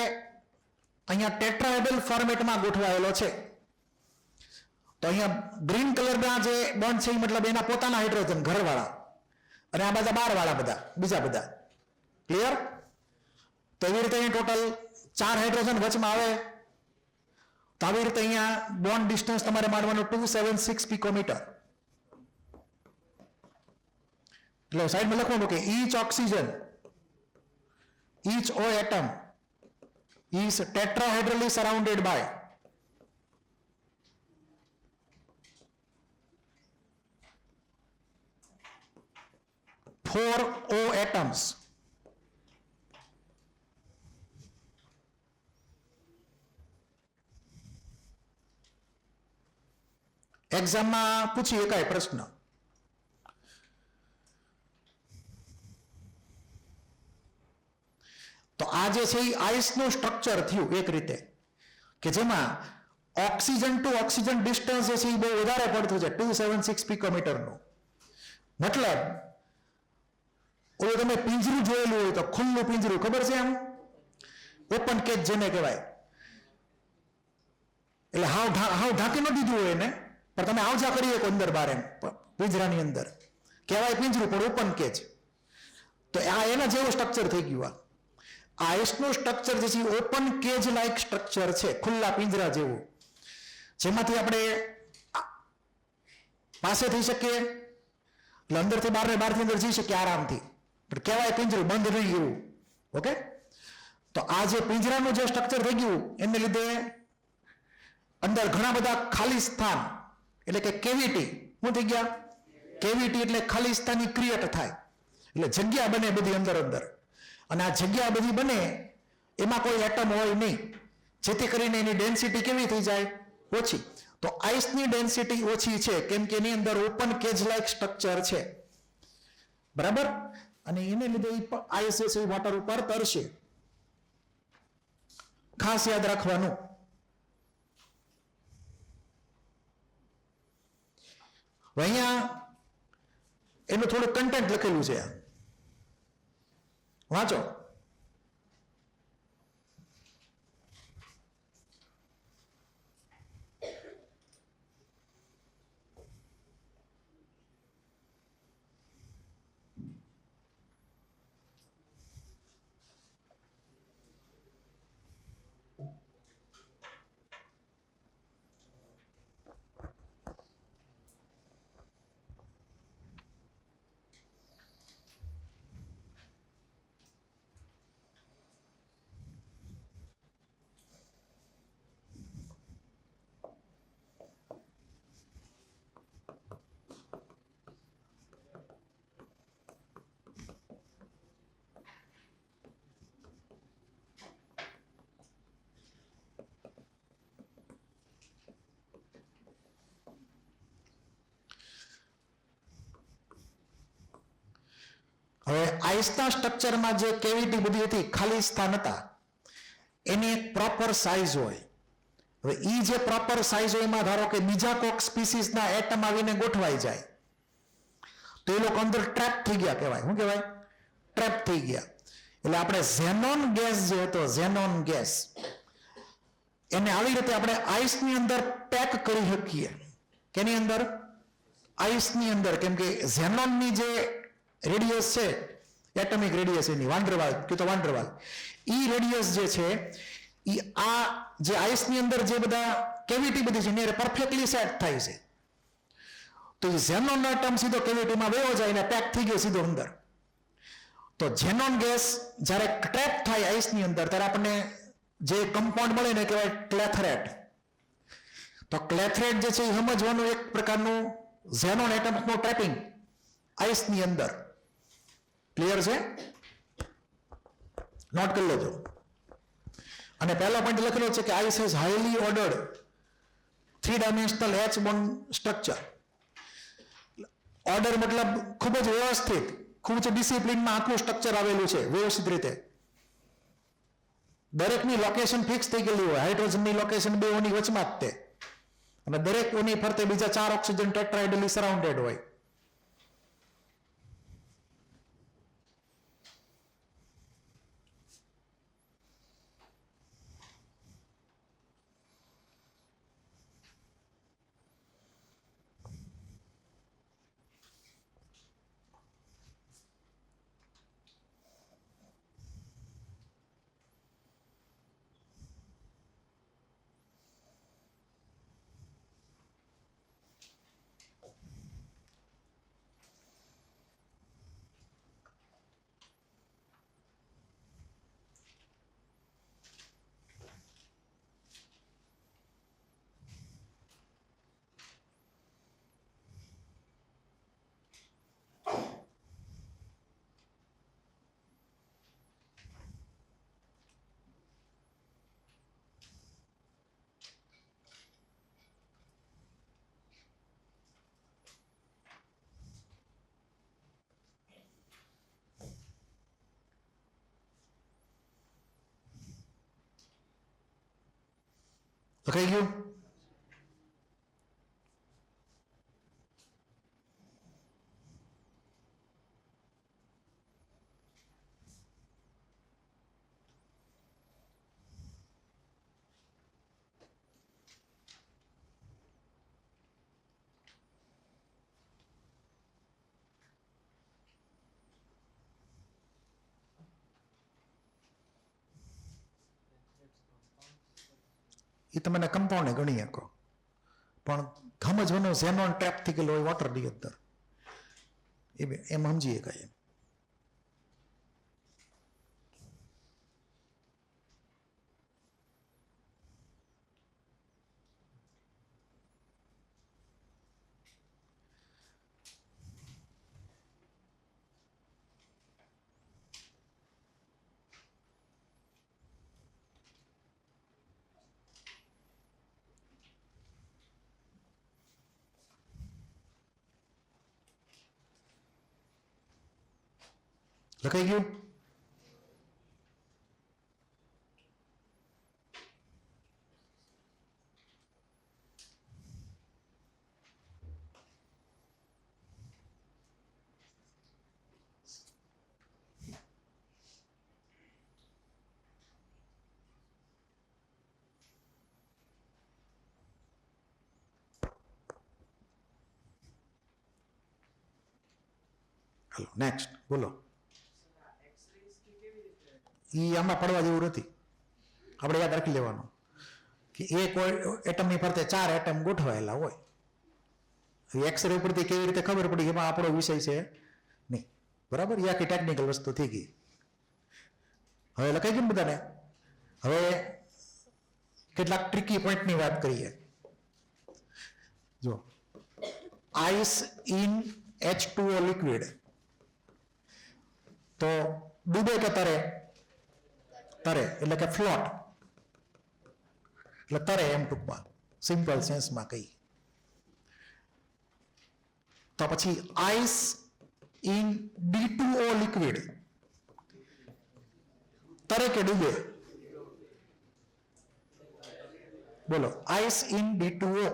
અહીંયા ટેટ્રાહેડ્રલ ફોર્મેટમાં ગોઠવાયેલો છે. તો અહીંયા ગ્રીન કલરના જે બોન્ડ છે એ મતલબ એના પોતાના હાઇડ્રોજન ઘરવાળા, અને આ બધા બહારવાળા બધા બીજા બધા. ક્લિયર? તો એવી રીતે અહીં ટોટલ 4 હાઇડ્રોજન વચમાં આવે. તો આવી રીતે અહીંયા બોન્ડ ડિસ્ટન્સ તમારે મારવાનું 276 પિકોમીટર. એટલે સાઈડમાં લખવાનું કે each oxygen, each O atom is tetrahedrally surrounded by 4 O atoms. એક્ઝામમાં પૂછી શકાય પ્રશ્ન. તો આ જે છે એ આઈસનું સ્ટ્રક્ચર થયું એક રીતે, કે જેમાં ઓક્સિજન ટુ ઓક્સિજન ડિસ્ટન્સ જે છે એ બહુ વધારે પડતું છે, 276 પિકોમીટરનું. મતલબ ઓલું તમે પિંજરું જોયેલું હોય તો ખુલ્લું પિંજરું, ખબર છે? આમ ઓપન કેજ જેને કહેવાય, એટલે હાવ ઢાંકી ન દીધું હોય એને, પણ તમે આવજા કરી શકો અંદર બહાર, એમ પિંજરાની અંદર કહેવાય પિંજરું, પણ ઓપન કેજ. તો આ એના જેવું સ્ટ્રક્ચર થઈ ગયું. આ આઈસનું સ્ટ્રક્ચર જે છે ઓપન કેજ લાઇક સ્ટ્રક્ચર છે, ખુલ્લા પિંજરા જેવું, જેમાંથી આપણે પાસે થઈ શકીએ, એટલે અંદરથી બહાર ને બહારથી અંદર જઈ શકીએ આરામથી, પણ કહેવાય પિંજરું, બંધ નહીં એવું. ઓકે? તો આ જે પિંજરાનું જે સ્ટ્રક્ચર થઈ ગયું એને લીધે અંદર ઘણા બધા ખાલી સ્થાન, એટલે કે કેવિટી. શું થઈ ગયા? કેવિટી એટલે ખાલી સ્થાનની ક્રિએટ થાય, એટલે જગ્યા બને બધી અંદર અંદર. અને આ જગ્યા બધી બને એમાં કોઈ એટમ હોય નહીં, જેથી કરીને એની ડેન્સિટી કેવી થઈ જાય? ઓછી. તો આઈસની ડેન્સિટી ઓછી છે કેમ કે એની અંદર ઓપન કેજ લાઇક સ્ટ્રક્ચર છે. બરાબર? અને એને લીધે આઈસ જે છે વોટર ઉપર તરશે. ખાસ યાદ રાખવાનું. અહીંયા એનું થોડું કન્ટેન્ટ લખેલું છે, વાંચો. હવે આઈસના સ્ટ્રક્ચરમાં જે કેવિટી બધી હતી, ખાલી સ્થાન હતા, એની એક પ્રોપર સાઇઝ હોય. હવે એ જે પ્રોપર સાઇઝ હોય એમાં ધારો કે બીજા કોક સ્પીસીસના એટમ આવીને ગોઠવાઈ જાય તો એ લોકો અંદર ટ્રેપ થઈ ગયા કહેવાય. શું કહેવાય? ટ્રેપ થઈ ગયા. એટલે આપણે ઝેનોન ગેસ જે હતો, ઝેનોન ગેસ, એને આવી રીતે આપણે આઈસની અંદર પેક કરી શકીએ. કેની અંદર? આઈસની અંદર, કેમ કે ઝેનોનની જે રેડિયસ છે એટમિક રેડિયસ એની વાંડરવાલ કે તો વાંડરવાલ ઈ રેડિયસ જે છે ઈ આ જે આઈસની અંદર જે બધા કેવિટી બધી છે એને પરફેક્ટલી સેટ થાય છે. તો ઝેનોનનો એટમ સીધો કેવિટીમાં વયો જાય ને પેક થઈ ગયો સીધો અંદર. તો ઝેનોન ગેસ જ્યારે ટ્રેપ થાય આઈસની અંદર ત્યારે આપણને જે કમ્પાઉન્ડ મળે ને કહેવાય ક્લેથરેટ. તો ક્લેથરેટ જે છે એ સમજવાનું એક પ્રકારનું ઝેનોન એટમ્સનું ટ્રેપિંગ આઈસની અંદર. ક્લિયર છે? નોટ કરી લેજો. અને પહેલા પોઈન્ટ લખેલો છે કે ice is highly ordered 3 dimensional H bond structure. Order મતલબ ખૂબ જ વ્યવસ્થિત, ખૂબ જ ડિસિપ્લિનમાં આખું સ્ટ્રક્ચર આવેલું છે વ્યવસ્થિત રીતે. દરેકની લોકેશન ફિક્સ થઈ ગયેલી હોય. હાઇડ્રોજનની લોકેશન બે ઓની વચમાં જ તે, અને દરેક ઓની ફરતે બીજા 4 ઓક્સિજન ટેટ્રાહેડ્રલી સરાઉન્ડેડ હોય. લખાઈ ગયું? એ તમને કમ્પાઉન્ડ ગણી શકો, પણ સમજવાનો ઝેનોન ટ્રેપ થઈ ગયેલો હોય વોટરની અંદર એમ સમજી શકાય. લખાઈ ગયું? હાલો નેક્સ્ટ બોલો. એ આમાં પડવા જેવું નથી. આપણે યાદ રાખી લેવાનું કે એક એટમની ફરતે 4 એટમ ગોઠવાયેલા હોય. એક્સરે ઉપરથી કેવી રીતે ખબર પડી એમાં આપણો વિષય છે નહીં. બરાબર? એ આખી ટેકનિકલ વસ્તુ થઈ ગઈ. હવે લખાઈ ગયું બધાને? હવે કેટલાક ટ્રિકી પોઈન્ટની વાત કરીએ. જો આઈસ ઇન H2O લિક્વિડ, તો ડૂબે કે તરે? તરે એટલે કે ફ્લોટ, એટલે તરે એમ ટૂંકમાં સિમ્પલ સેન્સમાં કહી. તો પછી આઈસ ઇન D2O લિક્વિડ તરે કે ડૂબે? બોલો. Ice in D2O.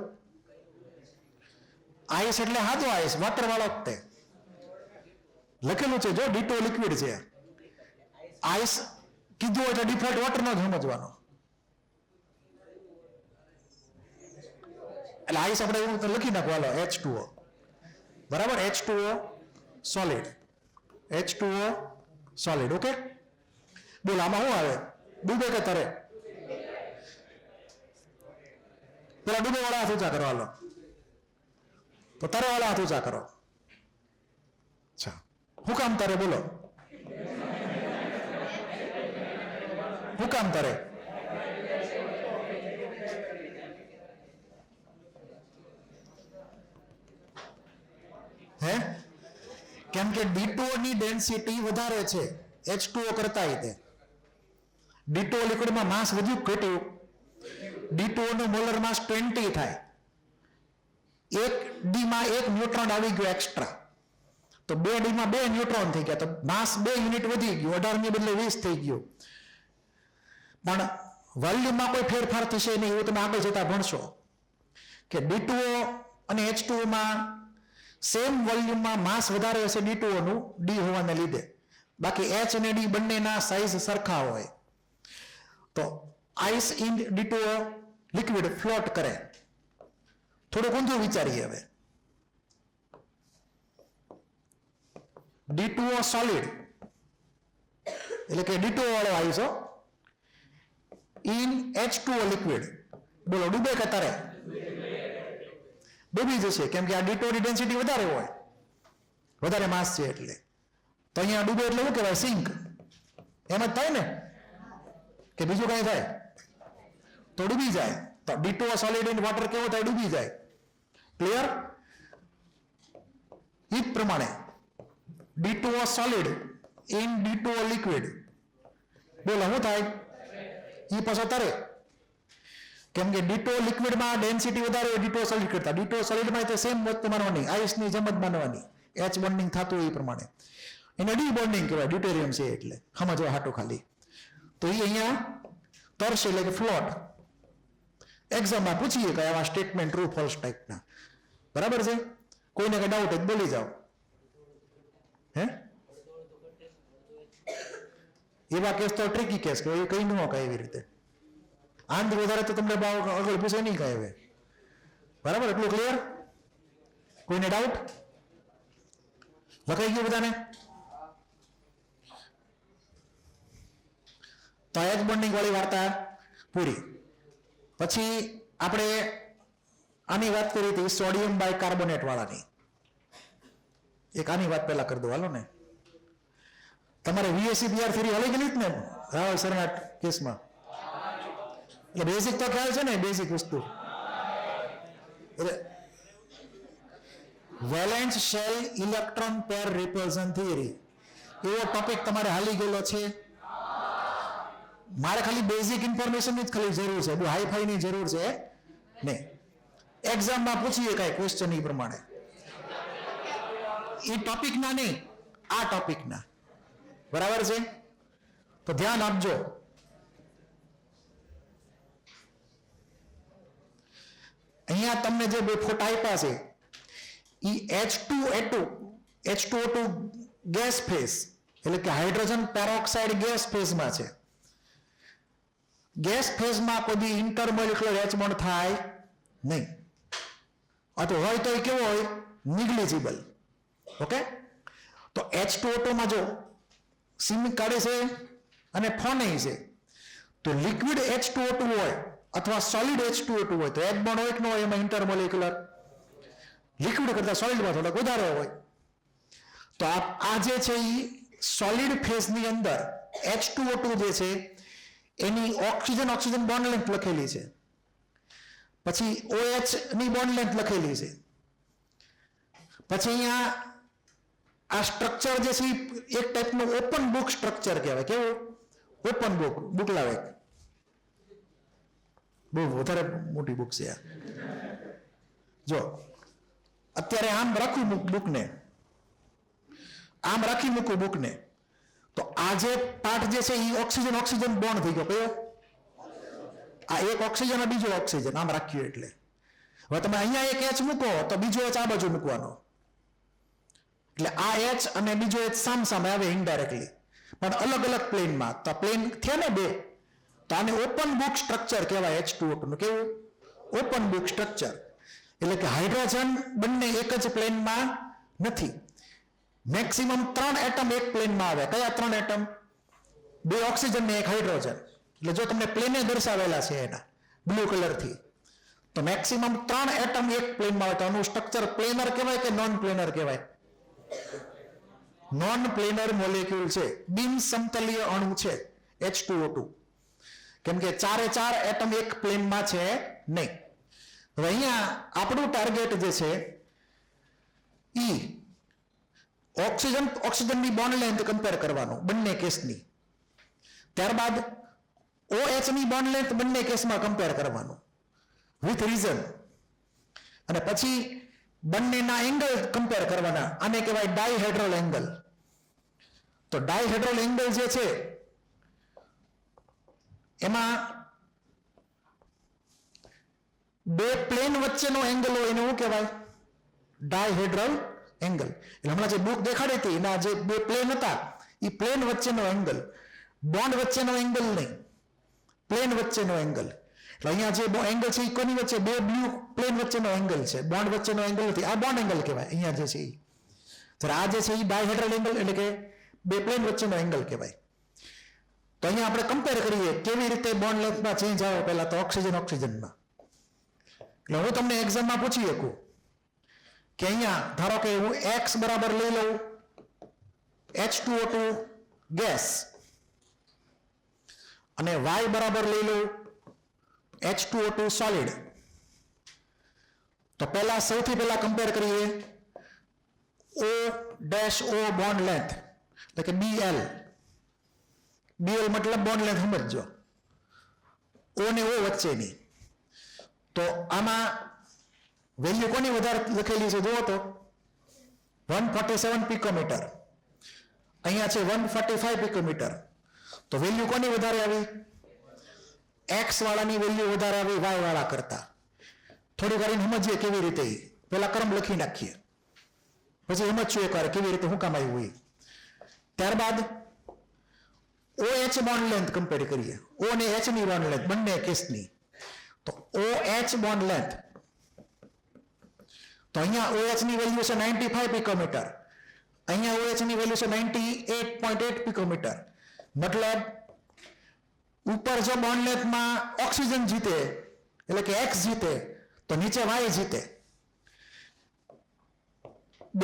આઈસ એટલે હાજો આઈસ, વોટર વાળો જ તે લખેલું છે. જો D2O લિક્વિડ છે, આઈસ કીધું હોય તો ડિફોલ્ટ વોટર નો જ સમજવાનો. એટલે આઈસ આપણે એવું લખી નાખો હાલો H2O. બરાબર, H2O solid, H2O solid. Okay, બોલ આમાં શું આવે? ડૂબે કે તરે? પેલા ડૂબે વાળા હાથ ઊંચા કરો, હાલો. તો તરે વાળા હાથ ઊંચા કરો. અચ્છા, હું કામ તરે? બોલો, હું કામ તરે? હે? કેમ કે D2O ની ડેન્સિટી વધારે છે H2O કરતા. તે D2O લિક્વિડમાં માસ વધ્યું ઘટ્યું? D2O નું મોલર માસ 20 થાય. એક D માં એક ન્યુટ્રોન આવી ગયો એક્સ્ટ્રા, તો 2D માં 2 ન્યુટ્રોન થઈ ગયા, તો માસ 2 યુનિટ વધી ગયું, 18 ની બદલે 20 થઈ ગયું. પણ વોલ્યુમમાં કોઈ ફેરફાર થશે નહીં, એવું તમે આગળ જતા ભણશો કે D2O અને H2O માં સેમ વોલ્યુમમાં માસ વધારે હશે D2O નું, D હોવાને લીધે. બાકી H અને D બંનેના સાઇઝ સરખા હોય. તો ice in D2O liquid float કરે. થોડુંક ઊંધું વિચારીએ હવે. D2O સોલિડ એટલે કે D2O વાળો આઈસ ઇન H2O લિક્વિડ. બોલો, ડૂબે કે તરે? ડૂબી જશે, કેમ કે આ D2O ની ડેન્સિટી વધારે હોય, વધારે માસ છે એટલે. તો અહીંયા ડૂબે એટલે શું કહેવાય? સિંક. એમ જ થાય ને, કે બીજું કઈ થાય? તો ડૂબી જાય. તો D2O સોલિડ ઇન વોટર કેવો થાય? ડૂબી જાય. ક્લિયર? એ જ પ્રમાણે D2O solid in D2O liquid, બોલો શું થાય? એ પાછો તરે. કેમ કે D2O લિક્વિડમાં ડેન્સિટી વધારે હોય D2O સોલિડ કરતા. D2O સોલિડમાં તે સેમ વસ્તુ માનવાની, આઈસની જેમ જ માનવાની, H બોન્ડિંગ થતું હોય એ પ્રમાણે. એને ડી બોન્ડિંગ કહેવાય, ડ્યુટેરિયમ છે એટલે સમજવા હાટું ખાલી. તો એ અહીંયા તરશે એટલે કે ફ્લોટ. એક્ઝામમાં પૂછીએ કે આવા સ્ટેટમેન્ટ ટ્રુ ફોલ્સ ટાઈપના, બરાબર છે? કોઈને કઈ ડાઉટ હોય બોલી જાઓ. હે? એવા કેસ તો ટ્રિકી કેસ કે કઈ ન કહે એવી રીતે. આંધી વધારે તો તમને આગળ પૂછે નહીં કહે હવે, બરાબર? એટલું ક્લિયર? કોઈને ડાઉટ? લખાઈ ગયું બધાને? તો H બોન્ડિંગ વાળી વાર્તા પૂરી. પછી આપણે આની વાત કરી હતી સોડિયમ બાયકાર્બોનેટ વાળાની. એક આની વાત પહેલા કરી દો હાલો ને. તમારે VSEPR થિયરી હલી ગયેલી જ ને રાવલ સરના કેસમાં? એટલે બેઝિક તો ખ્યાલ છે ને, બેઝિક વસ્તુ. એટલે valence shell electron pair repulsion theory એવો ટોપિક તમારે હાલી ગયેલો છે. મારે ખાલી બેઝિક ઇન્ફોર્મેશનની જ ખાલી જરૂર છે, બહુ હાઈફાઈની જરૂર છે નહીં. એક્ઝામમાં પૂછીએ કઈ ક્વેશ્ચન એ પ્રમાણે, એ ટોપિકના નહીં, આ ટોપિકના. બરાબર છે? તો ધ્યાન આપજો. અહીંયા તમને જે બે ફોટા આપ્યા છે એ H2O2 ગેસ ફેઝ એટલે કે હાઇડ્રોજન પેરોક્સાઇડ ગેસ ફેઝમાં છે. ગેસ ફેઝમાં કોઈ ઇન્ટરમોલિક્યુલર H બોન્ડ થાય નહીં, અથવા હોય તો એ કેવો હોય? નિગ્લિજિબલ. ઓકે, તો H2O2 માં જો સીમિક કાઢે છે અને ફોને છે, તો લિક્વિડ H2O2 હોય અથવા સોલિડ H2O2 હોય તો H બોન્ડ હોય કે ન હોય? એમાં ઇન્ટરમોલિક્યુલર લિક્વિડ કરતા સોલિડમાં થોડોક વધારે હોય. તો આ જે છે એ સોલિડ ફેઝની અંદર H2O2 જે છે એની ઓક્સિજન બોન્ડ લેન્થ લખેલી છે, પછી OH ની બોન્ડ લેન્થ લખેલી છે, પછી અહીંયા આ સ્ટ્રક્ચર જે છે એક ટાઈપનું ઓપન બુક સ્ટ્રક્ચર કહેવાય. કેવું? ઓપન બુક લાવે. બહુ વધારે મોટી બુક છે આ. જો અત્યારે આમ રાખું બુકને, આમ રાખી મૂકું બુકને, તો આ જે પાર્ટ જે છે એ ઓક્સિજન બોન્ડ થઈ ગયો. કયો? આ એક ઓક્સિજન અને બીજો ઓક્સિજન આમ રાખ્યું એટલે. હવે તમે અહીંયા એક H મૂકો તો બીજો H આ બાજુ મૂકવાનો, એટલે આ H અને બીજો H સામે આવે ઇનડાયરેક્ટલી, પણ અલગ અલગ પ્લેનમાં. તો પ્લેન થયા ને બે, તો આને ઓપન બુક સ્ટ્રક્ચર કહેવાય. H2O2 નું કેવું? Open book structure. એટલે કે હાઇડ્રોજન બંને એક જ પ્લેનમાં નથી. મેક્સિમમ 3 એટમ એક પ્લેનમાં આવે. કયા 3 એટમ? 2 ઓક્સિજન ને 1 હાઇડ્રોજન. એટલે જો તમને પ્લેને દર્શાવેલા છે એના બ્લુ કલરથી, તો મેક્સિમમ 3 એટમ એક પ્લેનમાં આવે તો આનું સ્ટ્રક્ચર પ્લેનર કહેવાય કે નોન પ્લેનર કહેવાય? નોન પ્લેનર મોલેક્યુલ છે, બિન સમતલીય અણુ છે H2O2, કેમ કે 4 એટમ એક પ્લેનમાં છે નહીં. હવે અહીંયા આપણું ટાર્ગેટ જે છે ઈ ઓક્સિજનની બોન્ડ લેન્થ કમ્પેર કરવાનું બંને કેસની. ત્યારબાદ OH ની બોન્ડ લેન્થ બંને કેસમાં કમ્પેર કરવાનું વિથ રીઝન, અને પછી બંનેના એંગલ કમ્પેર કરવાના. આને કહેવાય ડાયહેડ્રલ એંગલ. તો ડાયહેડ્રલ એંગલ જે છે એમાં 2 પ્લેન વચ્ચેનો એંગલ હોય એને શું કહેવાય? Dihedral angle. એટલે હમણાં જે બુક દેખાડી હતી એના જે 2 પ્લેન હતા એ પ્લેન વચ્ચેનો એંગલ, બોન્ડ વચ્ચેનો એંગલ નહીં, પ્લેન વચ્ચેનો એંગલ. એટલે અહીંયા જે એંગલ છે એ કોની વચ્ચે? 2 બ્લુ પ્લેન વચ્ચેનો એંગલ છે, બોન્ડ વચ્ચેનો એંગલ નથી. આ બોન્ડ એંગલ કહેવાય. અહીંયા જે છે એ આ જે છે એ ડાયહેડ્રલ એંગલ એટલે કે 2 પ્લેન વચ્ચેનો એંગલ કહેવાય. તો અહીંયા આપણે કમ્પેર કરીએ કેવી રીતે બોન્ડ લેન્થમાં ચેન્જ આવે. પહેલા તો ઓક્સિજનમાં. એટલે હું તમને એક્ઝામમાં પૂછી શકું કે અહીંયા ધારો કે હું x બરાબર લઈ લઉં H2O2 ગેસ અને y બરાબર લઈ લઉં H2O2 સોલિડ. તો સૌથી પહેલા કમ્પેર કરીએ O' બોન્ડ લેન્થ એટલે કે BL. BL મતલબ બોન્ડ લેન્થ સમજજો, O ને O વચ્ચેની. તો આમાં વેલ્યુ કોની વધારે લખેલી છે જુઓ તો 147 પિકોમીટર, અહીંયા છે 145 પિકોમીટર. તો વેલ્યુ કોની વધારે આવી? X વાળાની વેલ્યુ વધારે આવી Y વાળા કરતા. થોડી વાર સમજીએ કેવી રીતે. પેલા ક્રમ લખી નાખીએ પછી સમજશું એકવાર કેવી રીતે શું કામ આવ્યું એ. ત્યારબાદ OH બોન્ડ લેન્થ કમ્પેર કરીએ, O અને H ની બોન્ડ લેન્થ બંને કેસની. તો OH બોન્ડ લેન્થ, તો અહીંયા OH ની વેલ્યુ છે 95 પિકોમીટર, અહીંયા OH ની વેલ્યુ છે 98.8 પિકોમીટર. મતલબ ઉપર જો બોન્ડ લેન્થમાં ઓક્સિજન જીતે એટલે કે X જીતે તો નીચે Y જીતે.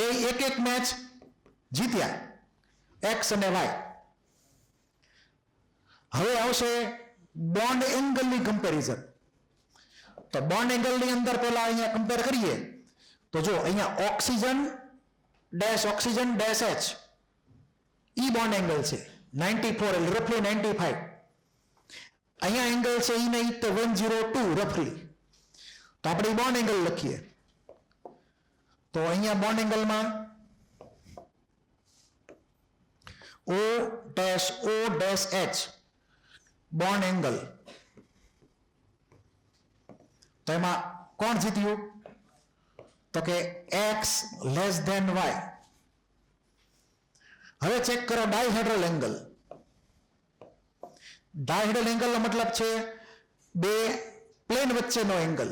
2 એક મેચ જીત્યા X અને Y. હવે આવશે બોન્ડ એંગલની કમ્પેરિઝન. તો બોન્ડ એંગલની અંદર પહેલા અહીંયા કમ્પેર કરીએ તો જો અહીંયા ઓક્સિજન ડેશ H ઈ બોન્ડ એંગલ છે 94 એટલે રફલી 95. અહીંયા એંગલ છે ઈ નહીં તો 102 રફલી. તો આપણે બોન્ડ એંગલ લખીએ તો અહીંયા બોન્ડ એંગલમાં O'(O') બોન્ડ એંગલ. તો એમાં કોણ જીત્યું? તો કે X લેસ ધેન Y. હવે ચેક કરો ડાયહેડ્રલ એંગલ. ડાયહેડ્રલ એંગલનો મતલબ છે 2 પ્લેન વચ્ચેનો એંગલ.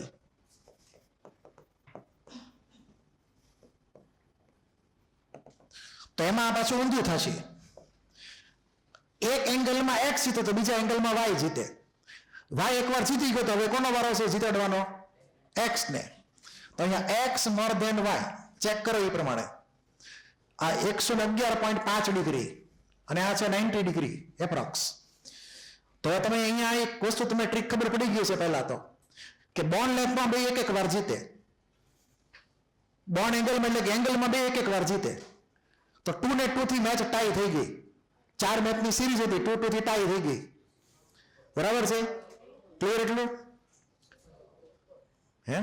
તો એમાં પાછું ઊંધું થશે. એક એંગલમાં X જીતે તો બીજા એંગલમાં Y જીતે. Y એકવાર જીતી ગયો તો હવે કોનો વારો છે જીતાડવાનો? X ને. તો અહીંયા X more than Y check કરો એ પ્રમાણે. આ 111.5 ડિગ્રી અને આ છે 90 ડિગ્રી એપ્રોક્સ. તો તમે અહીંયા એક વસ્તુ તમને ટ્રીક ખબર પડી ગઈ છે પહેલા તો કે બોન્ડ લેન્થમાં 2 એક વાર જીતે, બોન્ડ એંગલમાં એટલે કે એંગલમાં 2 એક વાર જીતે. તો 2 ને 2 થી મેચ ટાઈ થઈ ગઈ. 4 મેચની સિરીઝ હતી, 2-2 થી ટાઈ થઈ ગઈ. બરાબર છે? ક્લિયર એટલું? હે?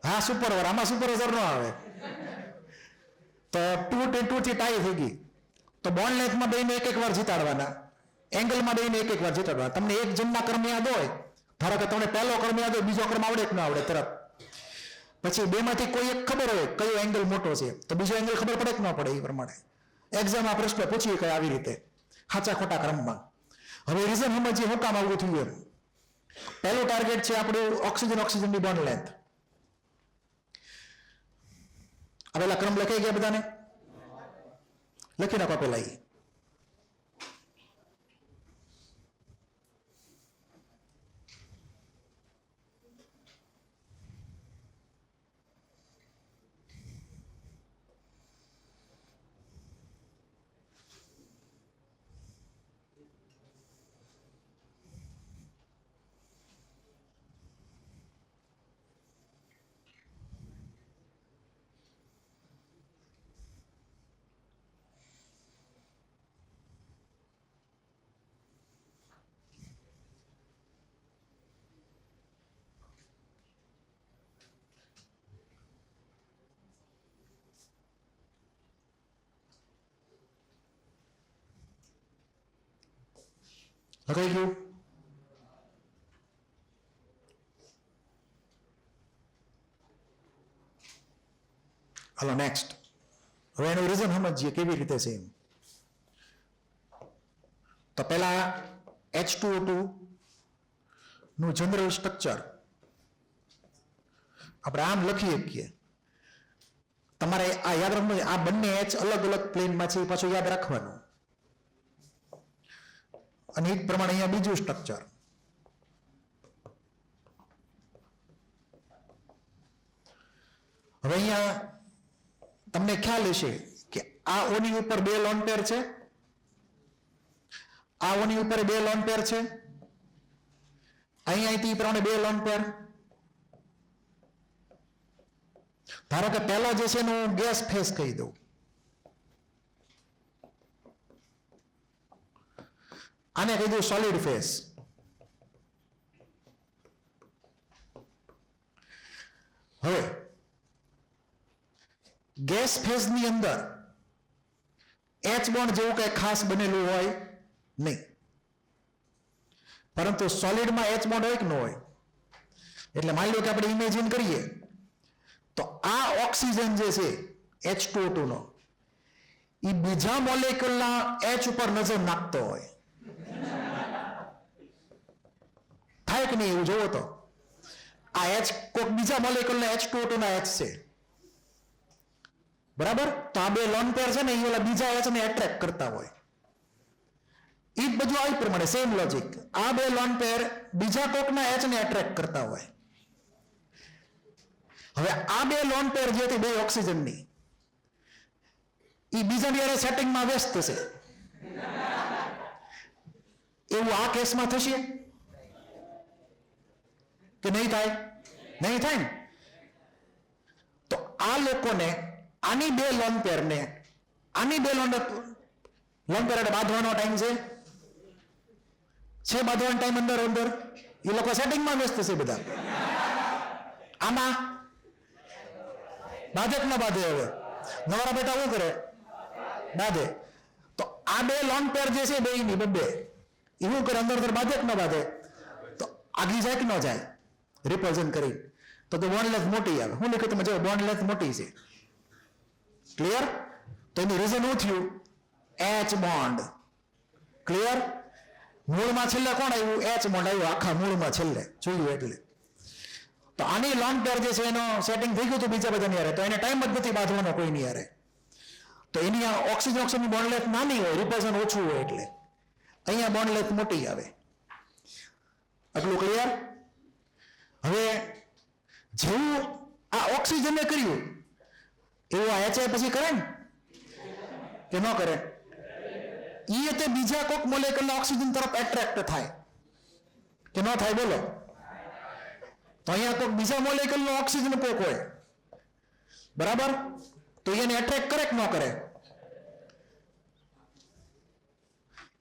હા સુપર ઓવર. આમાં સુપર ઓવર ન આવે. તો 2-2 થી ટાઈ થઈ ગઈ. તો બોન્ડ લેન્થમાં 2 ને એક વાર જીતાડવાના, એંગલમાં 2 ને એક વાર જીતાડવાના. તમને એક જન્મના ક્રમ યાદ હોય, ધારો કે તમને પહેલો ક્રમ યાદ હોય, બીજો ક્રમ આવડે કે ન આવડે તરત. પછી 2 માંથી કોઈ એક ખબર હોય કયો એંગલ મોટો છે તો બીજો એંગલ ખબર પડે કે ન પડે એ પ્રમાણે એક્ઝામમાં પ્રશ્ન પૂછીએ કે આવી રીતે સાચા ખોટા ક્રમમાં. હવે રીઝન સમજીએ શું કામ આવું થયું એમ. પહેલું ટાર્ગેટ છે આપણું ઓક્સિજનની બોન્ડ લેન્થ. આ પેલા ક્રમ લખાઈ ગયા બધાને? લખી નાખો પેલા એ. લખાઈ ગયું? હાલો નેક્સ્ટ. હવે એનું રીઝન સમજીએ કેવી રીતે છે એમ. તો પહેલા H2O2 નું જનરલ સ્ટ્રક્ચર આપણે આમ લખી શકીએ. તમારે આ યાદ રાખવું, આ બંને H અલગ અલગ પ્લેનમાં છે એ પાછું યાદ રાખવાનું. અને એ જ પ્રમાણે અહીંયા બીજું સ્ટ્રક્ચર. હવે અહીંયા તમને ખ્યાલ હશે કે આ ઓની ઉપર 2 લોન પેર છે, આ ઓની ઉપર 2 લોન પેર છે, અહીંયાથી પ્રમાણે 2 લોન પેર. ધારો કે પહેલો જે છે એનું ગેસ ફેઝ કહી દઉં. આને કહી દઉં સોલિડ ફેઝ. હવે ગેસ ફેઝ ની અંદર H બોન્ડ જેવું કઈ ખાસ બનેલું હોય નહીં, પરંતુ સોલિડમાં H બોન્ડ હોય કે ન હોય. એટલે માની લો કે આપણે ઇમેજિન કરીએ તો આ ઓક્સિજન જે છે H2O2 નો એ બીજા મોલેક્યુલના H ઉપર નજર નાખતો હોય. થાય કે નહીં એવું જોવો તો આ H કોઈક બીજા મોલેક્યુલના H2O2 ના H છે, બરાબર? તો આ 2 લોન પેર છે ને એ ઓલા બીજા H ને એટ્રેક્ટ કરતા હોય. એ જ બધું આવી પ્રમાણે સેમ લોજિક. આ 2 લોન પેર બીજા કોકના H ને એટ્રેક્ટ કરતા હોય. હવે આ 2 લોન પેર જે હતી 2 ઓક્સિજનની એ બીજાની હારે સેટિંગમાં વ્યસ્ત છે. એવું આ કેસમાં થશે કે નહીં થાય? નહીં થાય ને. તો આ લોકોને આની 2 લોન પેર ને આની 2 લોન પેર બાંધવાનો ટાઈમ છે બાંધવાનો ટાઈમ અંદર એ લોકો સેટિંગમાં વ્યસ્ત છે બધા. આમાં બાધે કે ન બાધે? હવે નવરા બેટા શું કરે? બાધે. તો આ 2 લોન પેર જે છે 2 ની 2 એ શું કરે? અંદર બાધે કે ન બાધે? તો આગી જાય કે ન જાય? રિપ્રેઝન્ટ કરી તો બોન્ડ લેન્થ મોટી આવે. હું લખ્યું તમે જો બોન્ડ લેન્થ મોટી છે. ક્લિયર? તો એનું રીઝન શું થયું? H bond. ક્લિયર? મૂળમાં છેલ્લે કોણ આવ્યું? H બોન્ડ આવ્યું આખા મૂળમાં છેલ્લે જોયું એટલે. તો આની લોન પેર જે છે એનો સેટિંગ થઈ ગયું હતું બીજા બધાની હારે, તો એને ટાઈમ જ નથી બાંધવાનો કોઈની હારે. તો એની ઓક્સિજનની બોન્ડ લેન્થ નાની હોય, રિપ્રેઝન્ટ ઓછું હોય, એટલે અહીંયા બોન્ડ લેન્થ મોટી આવે. આટલું ક્લિયર? હવે જેવું આ ઓક્સિજને કર્યું એવું આ HI પછી કરે ને કે ન કરે? એ તે બીજા કોઈક મોલેક્યુલના ઓક્સિજન તરફ એટ્રેક્ટ થાય કે ન થાય? બોલો. તો અહીંયા કોઈક બીજા મોલેક્યુલનો ઓક્સિજન કોક હોય, બરાબર? તો એને એટ્રેક્ટ કરે કે ન કરે?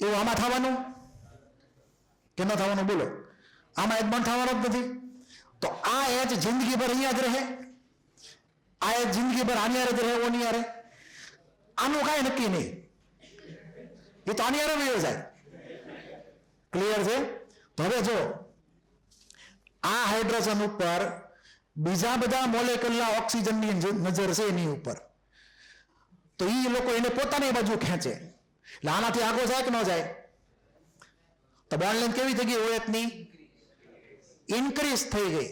એવું આમાં થવાનું કે ન થવાનું? બોલો. આમાં એક બંધ થવાનો જ નથી. તો આ H જિંદગીભર અહીંયા જ રહે, આ H જિંદગીભર આની હારે જ રહે, ઓની હારે. આનું કાંઈ નક્કી નહીં, એ તો આની હારે વયો જાય. ક્લિયર છે? તો હવે જો આ હાઇડ્રોજન ઉપર બીજા બધા મોલેક્યુલના ઓક્સિજનની નજર છે એની ઉપર, તો એ લોકો એને પોતાની બાજુ ખેંચે. એટલે આનાથી આગળ જાય કે ન જાય? તો બોન્ડ લેન્થ કેવી થઈ ગઈ? OH ની ઇન્ક્રીઝ થઈ ગઈ.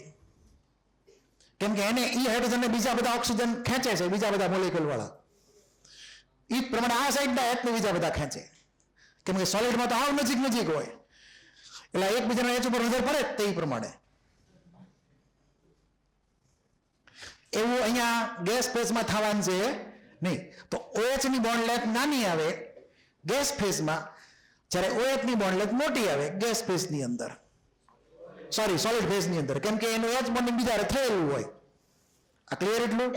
કેમ કે એને ઈ હાઇડ્રોજનને બીજા બધા ઓક્સિજન ખેંચે છે, બીજા બધા મોલેક્યુલ વાળા. એ પ્રમાણે આ સાઈડના H ને બીજા બધા ખેંચે, કેમ કે સોલિડમાં તો આવ નજીક નજીક હોય એટલે એકબીજાના H ઉપર નજર પડે તે પ્રમાણે. એવું અહીંયા ગેસ ફેઝમાં થવાનું છે નહીં. તો OH ની બોન્ડ લેન્થ નાની આવે ગેસ ફેઝમાં, જ્યારે OH ની બોન્ડ લેન્થ મોટી આવે ગેસ ફેઝની અંદર, સોરી સોલિડ ફેઝની અંદર, કેમ કે એનું H બોન્ડિંગ બીજા થયેલું હોય. આ ક્લિયર? એટલું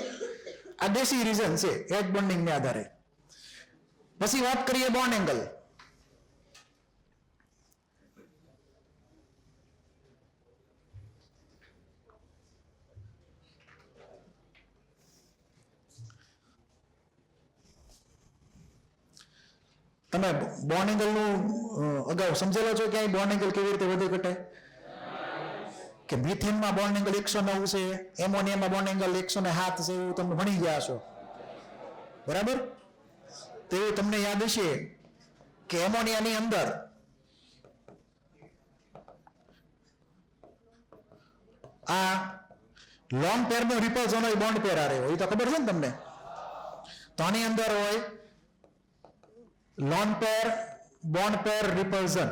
આ દેશી રીઝન છે H બોન્ડિંગને આધારે. પછી વાત કરીએ બોન્ડ એંગલ. તમે બોન્ડ એંગલનું અગાઉ સમજેલો છો કે બોન્ડ એંગલ કેવી રીતે વધે ઘટે? કે મિથેનમાં બોન્ડ એંગલ 109 છે, એમોનિયામાં બોન્ડ એંગલ 107 છે, એવું તમે ભણી ગયા છો, બરાબર? તો તમને યાદ હશે કે એમોનિયાની અંદર આ લોન પેરનો રિપલ્ઝન હોય, બોન્ડ પેર આરે હોય, એ તો ખબર છે ને તમને? તો આની અંદર હોય લોન પેર, બોન્ડ પેર, રિપલ્ઝન.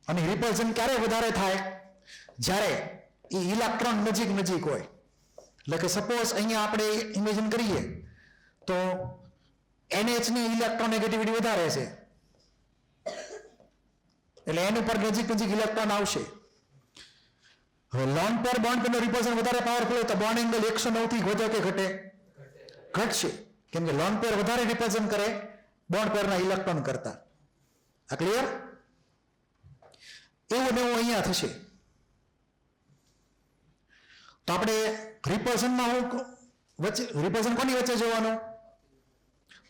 અને રિપલ્ઝન ક્યારે વધારે થાય? જ્યારે એ ઇલેક્ટ્રોન નજીક નજીક હોય. એટલે કે સપોઝ અહીંયા આપણે ઇમેજિન કરીએ તો NH ની ઇલેક્ટ્રોન નેગેટિવિટી વધારે છે, એટલે એની ઉપર નજીક નજીક ઇલેક્ટ્રોન આવશે. હવે લોન પેર બોન્ડ પેરનું રિપલ્ઝન વધારે પાવરફુલ હોય તો બોન્ડ એંગલ 109 થી વધે કે ઘટે? ઘટશે, કેમ કે લોન પેર વધારે રિપલ્ઝન કરે બોન્ડ પેરના ઇલેક્ટ્રોન કરતા. આ ક્લિયર? એવું ને એવું અહીંયા થશે. તો આપણે રિપલ્ઝનમાં વચ્ચે રિપલ્ઝન કોની વચ્ચે જોવાનું?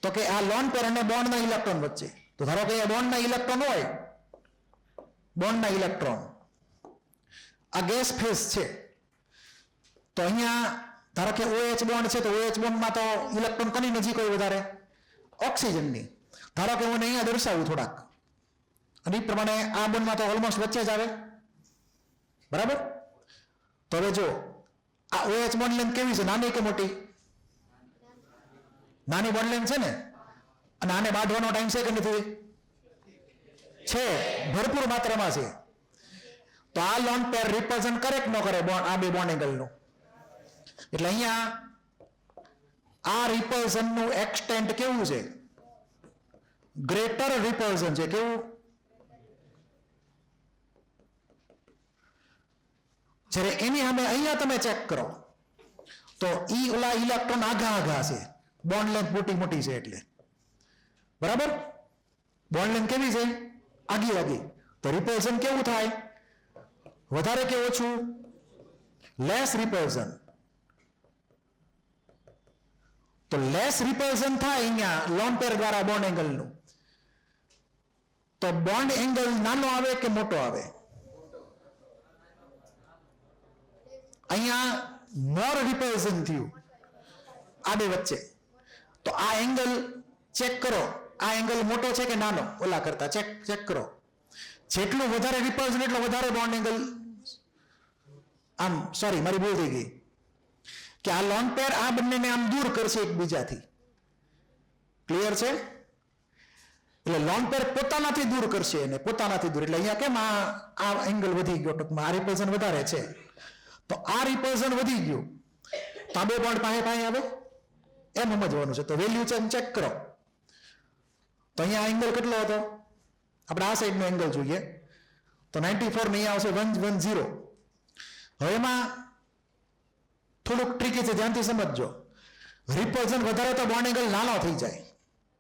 તો કે આ લોન પેર અને બોન્ડના ઇલેક્ટ્રોન વચ્ચે. તો ધારો કે આ બોન્ડના ઇલેક્ટ્રોન હોય, બોન્ડના ઇલેક્ટ્રોન આ ગેસ ફેઝ છે, તો અહીંયા ધારો કે OH બોન્ડ છે, તો OH બોન્ડમાં તો ઇલેક્ટ્રોન કોની નજીક હોય વધારે? ઓક્સિજનની. ધારો કે હું અહીંયા દર્શાવું થોડાક, અને એ પ્રમાણે આ બોન્ડમાં તો ઓલમોસ્ટ વચ્ચે જ આવે, બરાબર? તો હવે જો આ OH બોન્ડ લેન્થ કેવી છે, નાની કે મોટી? નાની બોન્ડ લેન્થ છે ને, અને આને બાંધવાનો ટાઈમ છે કે નથી? છે, ભરપૂર માત્રામાં છે. તો આ લોન પેર રિપલ્ઝન કરે કે ન કરે આ બે બોન્ડ એંગલનું? એટલે અહીંયા આ રિપલ્ઝનનું એક્સટેન્ટ કેવું છે? ગ્રેટર રિપલ્ઝન છે. કેવું? જ્યારે એની સામે અહીંયા તમે ચેક કરો તો ઈ ઓલા ઇલેક્ટ્રોન આઘા આઘા છે, બોન્ડ લેન્થ મોટી મોટી છે એટલે, બરાબર? બોન્ડ લેન્થ કેવી છે? આગી આગી. તો રિપલ્ઝન કેવું થાય? વધારે કે ઓછું? Less repulsion. તો લેસ રિપલ્ઝન થાય અહીંયા લોન પેર દ્વારા બોન્ડ એંગલનું. તો બોન્ડ એંગલ નાનો આવે કે મોટો આવે? અહીંયા મોર રિપલ્ઝન થયું આ બે વચ્ચે. તો આ એંગલ ચેક કરો, આ એંગલ મોટો છે કે નાનો? ઓલા કરતા ચેક કરો. જેટલું વધારે રિપલ્ઝન એટલો વધારે બોન્ડ એંગલ. આમ સોરી, મારી ભૂલ થઈ ગઈ કે આ લોન પેર આ બંનેને આમ દૂર કરશે એકબીજાથી. ક્લિયર છે? એટલે લોન પેર પોતાનાથી દૂર કરશે એને, પોતાનાથી દૂર. એટલે અહીંયા કેમ આ એંગલ વધી ગયો, ટૂંકમાં આ રિપલ્ઝન વધારે છે, તો આ રિપલ્ઝન વધી ગયું, તો આ બે બોન્ડ પાસે પાસે આવે, એમ સમજવાનું છે. તો વેલ્યુ ચેક કરો. તો અહીંયા એંગલ કેટલો હતો? આપણે આ સાઈડનો એંગલ જોઈએ તો 94 ને અહીંયા આવશે 110. હવે એમાં થોડુંક ટ્રીકી છે, ધ્યાનથી સમજજો. રિપલ્ઝન વધારે તો બોન્ડ એંગલ નાનો થઈ જાય.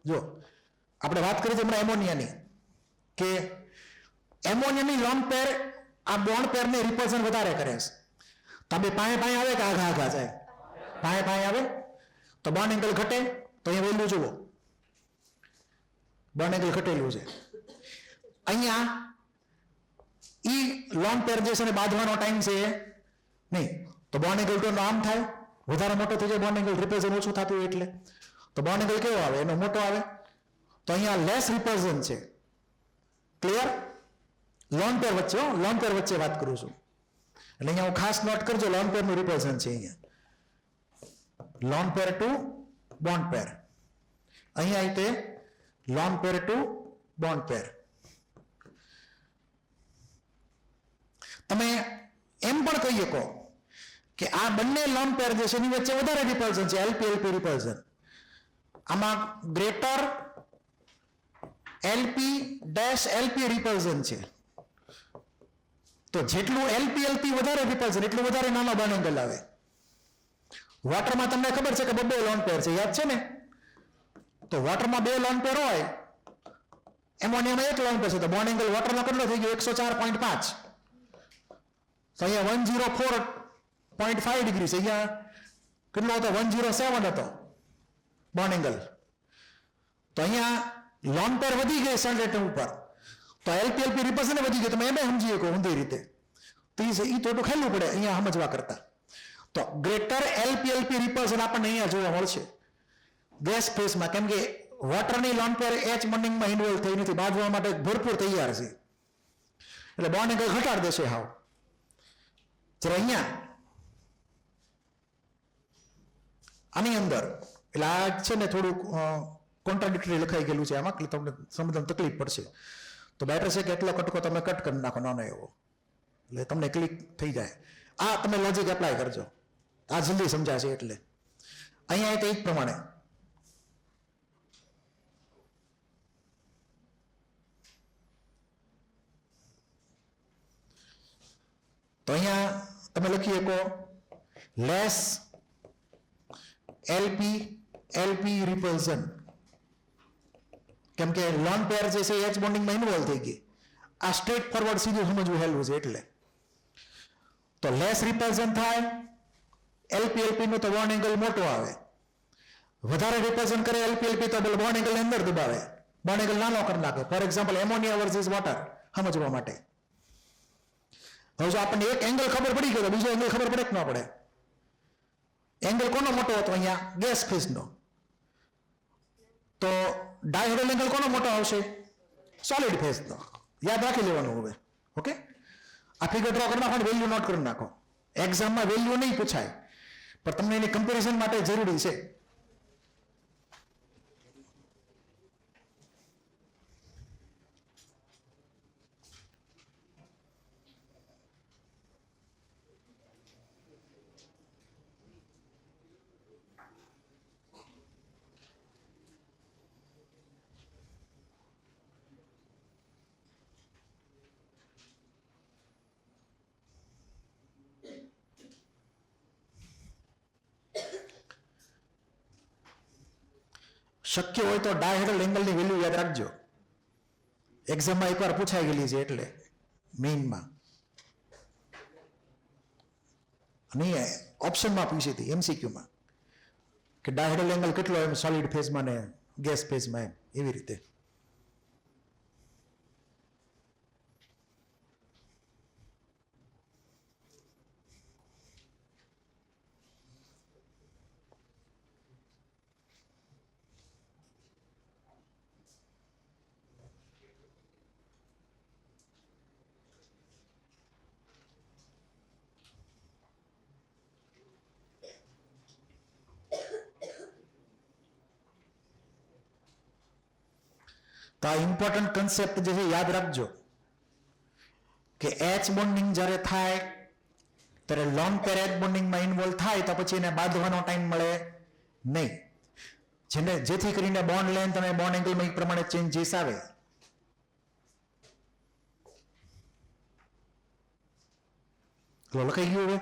જો આપણે વાત કરી હમણાં એમોનિયાની, કે એમોનિયાની લોન પેર આ બોન્ડ પેરને રિપલ્ઝન વધારે કરે છે. તો બે પાસે પાસે આવે કે આઘા આઘા જાય? પાસે પાસે આવે તો બોન્ડ એંગલ ઘટે. તો અહીંયા વેલ્યુ જુઓ, બોન્ડ એંગલ ઘટેલું છે. અહીંયા ઈ લોન પેર જે છે ને બાંધવાનો ટાઈમ છે નહીં, તો બોન્ડ એંગલ તો આમ થાય, વધારે મોટો થઈ જાય બોન્ડ એંગલ, રિપલ્ઝન ઓછું થતું હોય એટલે. તો બોન્ડ એંગલ કેવો આવે? એનો મોટો આવે. તો અહીંયા લેસ રિપલ્ઝન છે. ક્લિયર? લોન પેર વચ્ચે, લોન પેર વચ્ચે વાત કરું છું. એટલે અહીંયા હું ખાસ નોટ કરજો, લોન પેરનું રિપલ્ઝન છે અહીંયા, લોન પેર ટુ બોન્ડ પેર. અહીંયા રીતે લોન પેર ટુ બોન્ડ પેર. તમે એમ પણ કહી શકો કે આ બંને લોન પેર જે છે એની વચ્ચે વધારે રિપલ્ઝન છે, એલપી એલપી રિપલ્ઝન. આમાં greater LP dash LP repulsion છે. તો જેટલું એલપી એલપી વધારે રિપલ્ઝન એટલું વધારે નાનો બોન્ડ એંગલ આવે. વોટરમાં તમને ખબર છે કે બે લોન પેર છે, યાદ છે ને? તો વોટરમાં બે લોન પેર હોય, એમોનિયામાં એક લોન પેર છે, તો બોન્ડ એંગલ વોટરમાં કેટલો થઈ ગયો? 104.5. તો અહીંયા 104.5 ડિગ્રી છે, અહીંયા કેટલો હતો? 107 હતો બોન્ડ એંગલ. તો અહીંયા લોન પેર વધી ગઈ સેન્ટ્રેટમ ઉપર, તો એલપી એલપી રિપલ્ઝન વધી ગયું. તમે એમ સમજી શકો ઊંધી રીતે, તો એ થોડું ખેલવું પડે અહીંયા સમજવા કરતા. તો ગ્રેટર એલપી એલપી રિપલ્ઝન આપણને અહીંયા જોવા મળશે ગેસ ફેઝમાં, કેમ કે વોટરની લોન પેર એચ બોન્ડિંગમાં ઇન્વોલ્વ થઈ નથી, બાંધવા માટે ભરપૂર તૈયાર છે, એટલે બોન્ડ એંગલ ઘટાડી દેશે હાવ. જ્યારે અહીંયા આની અંદર એટલે આ છે ને થોડુંક કોન્ટ્રાડિક્ટરી લખાઈ ગયેલું છે આમાં, એટલે તમને સમજવામાં તકલીફ પડશે. તો બેટર છે કે એટલો કટકો તમે કટ કરી નાખો નાનો એવો, એટલે તમને ક્લિક થઈ જાય. આ તમે લોજિક એપ્લાય કરજો, આ જલ્દી સમજાશે. એટલે અહીંયા તે જ પ્રમાણે તો અહીંયા તમે લખી શકો લેસ એલપી એલપી રિપલ્ઝન, કેમ કે લોન પેર જે છે એચ બોન્ડિંગમાં ઇન્વોલ્વ થઈ ગઈ. આ સ્ટ્રેટ ફોરવર્ડ સીધું સમજવું હેલું છે. એટલે તો લેસ રિપલ્ઝન થાય, એલપી એલપી નું તો બોન્ડ એંગલ મોટો આવે. વધારે રિપલ્ઝન કરે એલપી એલપી તો બોન્ડ એંગલ અંદર દબાવે, બોન્ડ એંગલ નાનો કરી નાખે. For example ammonia versus water સમજવા માટે. હવે જો આપણને એક એંગલ ખબર પડી ગયો તો બીજો એંગલ ખબર પડે કે ન પડે? એંગલ કોનો મોટો હતો? અહીંયા ગેસ ફેઝનો. તો ડાયહેડ્રલ એંગલ કોનો મોટો આવશે? સોલિડ ફેઝનો. યાદ રાખી લેવાનું હવે. ઓકે, આ ફિગર ડ્રો કરી નાખો, વેલ્યુ નોટ કરી નાખો. એક્ઝામમાં વેલ્યુ નહીં પૂછાય, પણ તમને એની કમ્પેરિઝન માટે જરૂરી છે. શક્ય હોય તો ડાયહેડ્રલ એંગલની વેલ્યુ યાદ રાખજો, એક્ઝામમાં એકવાર પૂછાઈ ગયેલી છે. એટલે મેઇનમાં અને ઓપ્શનમાં પૂછી હતી એમસીક્યુમાં કે ડાયહેડ્રલ એંગલ કેટલો એમ સોલિડ ફેઝમાં ને ગેસ ફેઝમાં, એમ એવી રીતે. તો આ ઇમ્પોર્ટન્ટ કન્સેપ્ટ જે છે યાદ રાખજો કે એચ બોન્ડિંગ જ્યારે થાય ત્યારે લોન પેર એચ બોન્ડિંગમાં ઇન્વોલ્વ થાય તો પછી એને બાંધવાનો ટાઈમ મળે નહીં, જેથી કરીને બોન્ડ લેન્થ અને બોન્ડ એંગલમાં એક પ્રમાણે ચેન્જીસ આવે. લખાઈ ગયું હવે?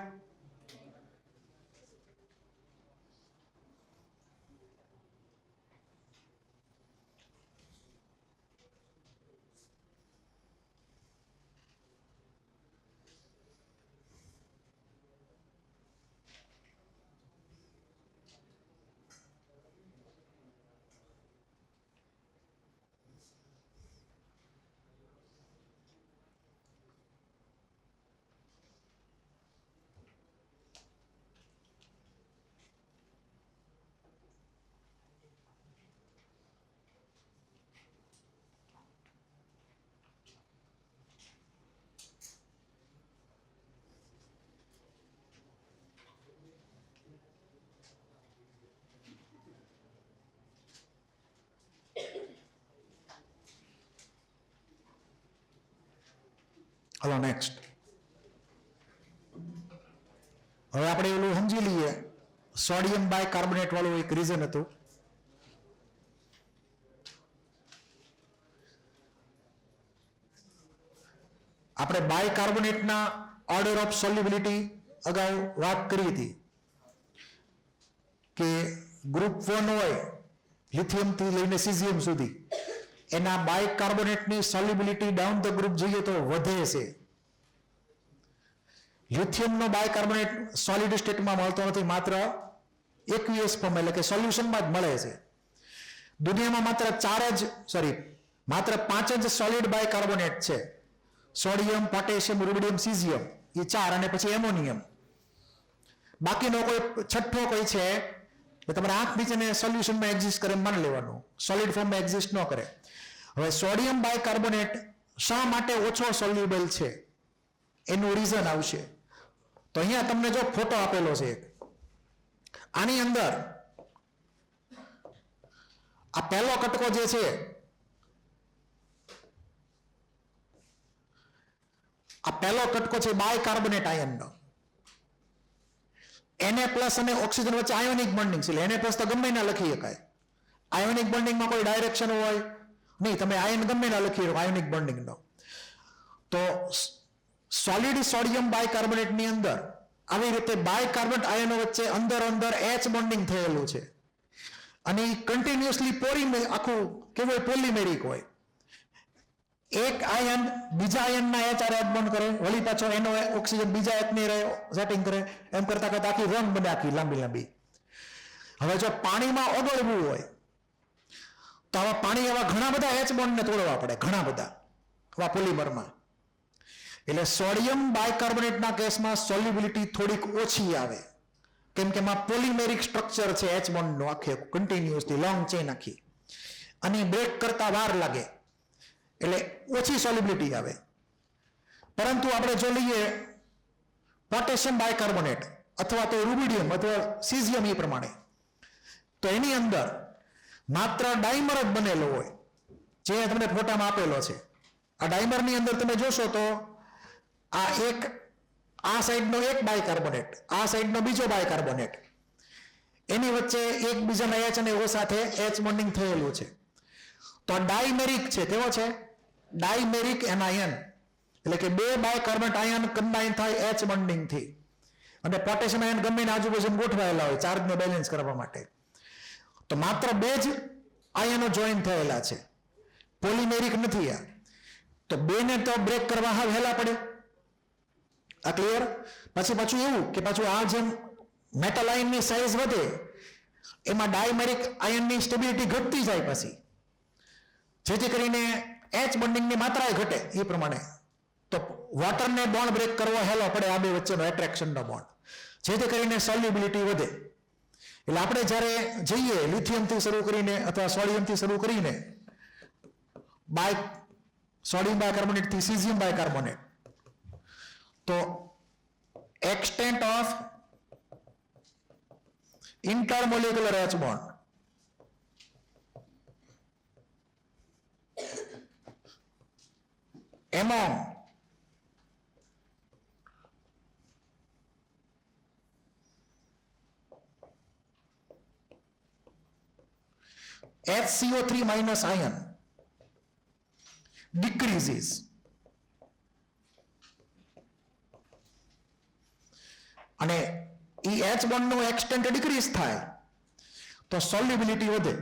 Hello next. હવે આપણે એલું સમજી લઈએ, સોડિયમ બાયકાર્બોનેટ વાળું એક રીઝન હતું. આપણે બાયકાર્બોનેટના ઓર્ડર ઓફ સોલ્યુબિલિટી અગાઉ વાત કરી હતી કે ગ્રુપ 1 હોય લિથિયમથી લઈને સીઝિયમ સુધી, એના બાયકાર્બોનેટની સોલ્યુબિલિટી ડાઉન ધ ગ્રુપ જોઈએ તો વધે છે. લિથિયમનો બાયકાર્બોનેટ સોલિડ સ્ટેટમાં મળતો નથી, માત્ર એકવીએસ ફોર્મ એટલે કે સોલ્યુશનમાં જ મળે છે. દુનિયામાં માત્ર 5 જ સોલિડ બાયકાર્બોનેટ છે. સોડિયમ, પોટેશિયમ, રૂબિડિયમ, સીઝિયમ, એ 4 અને પછી એમોનિયમ. બાકીનો કોઈ છઠ્ઠો કોઈ છે કે તમારે આંખ નીચેને સોલ્યુશનમાં એક્ઝિસ્ટ કરે માની લેવાનું, સોલિડ ફોર્મમાં એક્ઝિસ્ટ ન કરે. હવે સોડિયમ બાયકાર્બોનેટ શા માટે ઓછો સોલ્યુબલ છે એનું રીઝન આવશે. તો અહીંયા તમને જો ફોટો આપેલો છે, આની અંદર આ પહેલો કટકો જે છે, આ પહેલો કટકો છે બાયકાર્બોનેટ આયનનો. Na+ અને ઓક્સિજન વચ્ચે આયોનિક બોન્ડિંગ છે. Na+ તો ગમે ના લખી શકાય. આયોનિક બોન્ડિંગમાં કોઈ ડાયરેક્શન હોય નહીં, તમે આયન ગમે ના લખી શકો આયોનિક બોન્ડિંગનો. તો સોલિડ સોડિયમ બાયકાર્બોનેટની અંદર આવી રીતે બાયકાર્બોનેટ આયનો વચ્ચે અંદર H બોન્ડિંગ થયેલું છે અને એ કન્ટિન્યુઅસલી આખું કેવું પોલિમેરિક હોય. એક આયન બીજા આયનના H હારે બોન્ડ કરે, વળી પાછો એનો ઓક્સિજન બીજા H રહે સેટિંગ કરે, એમ કરતા કરતા આખી રંગ બને, આખી લાંબી. હવે જો પાણીમાં ઓગળવું હોય તો આવા પાણી એવા ઘણા બધા H બોન્ડને તોડવા પડે, ઘણા બધા આવા પોલિમરમાં. એટલે સોડિયમ બાયકાર્બોનેટના કેસમાં સોલ્યુબિલિટી થોડીક ઓછી આવે, કેમ કે એમાં પોલિમેરિક સ્ટ્રક્ચર છે H બોન્ડનું, આખે કન્ટિન્યુઅસલી લોંગ ચેન આખી, અને બ્રેક કરતા વાર લાગે એટલે ઓછી સોલ્યુબિલિટી આવે. પરંતુ આપણે જો લઈએ પોટેશિયમ બાયકાર્બોનેટ અથવા તો રૂબિડિયમ અથવા સીઝિયમ, એ પ્રમાણે તો એની અંદર માત્ર ડાઈમર જ બનેલો હોય, જે તમને ફોટામાં આપેલો છે. આ ડાઈમરની અંદર તમે જોશો તો આ સાઈડનો એક બાયકાર્બોનેટ, આ સાઈડનો બીજો બાયકાર્બોનેટ, એની વચ્ચે એકબીજાના H અને O સાથે H બોન્ડિંગ થયેલું છે. તો ડાઈમેરિક છે. કેવો છે? ડાઈમેરિક એનાયન, એટલે કે બે બાયકાર્બોનેટ આયન કમ્બાઈન થાય H બોન્ડિંગ થી, અને પોટેશિયમ આયન ગમે આજુબાજુ ગોઠવાયેલા હોય ચાર્જને બેલેન્સ કરવા માટે. તો માત્ર બે જ આયનો જોઈન થયેલા છે, પોલિમેરિક નથી આ. તો બેને તો બ્રેક કરવા હેલા પડે. આ ક્લિયર? પછી પાછું એવું કે પાછું આ જેમ મેટલ આયનની સાઇઝ વધે એમાં ડાયમેરિક આયનની સ્ટેબિલિટી ઘટતી જાય પછી, જેથી કરીને H બોન્ડિંગની માત્રા ઘટે. એ પ્રમાણે તો વોટરને બોન્ડ બ્રેક કરવો હેલો પડે, આ બે વચ્ચેનો એટ્રેક્શનનો બોન્ડ, જેથી કરીને સોલ્યુબિલિટી વધે. એટલે આપણે જ્યારે જઈએ લિથિયમથી શરૂ કરીને અથવા સોડિયમથી શરૂ કરીને સોડિયમ બાયકાર્બોનેટ થી સીઝિયમ બાયકાર્બોનેટ, તો extent of intermolecular H bond among HCO3 minus ion decreases. અને ઈ H બોન્ડ નું એક્સટેન્ટ ડિક્રીઝ થાય તો સોલ્યુબિલિટી વધે.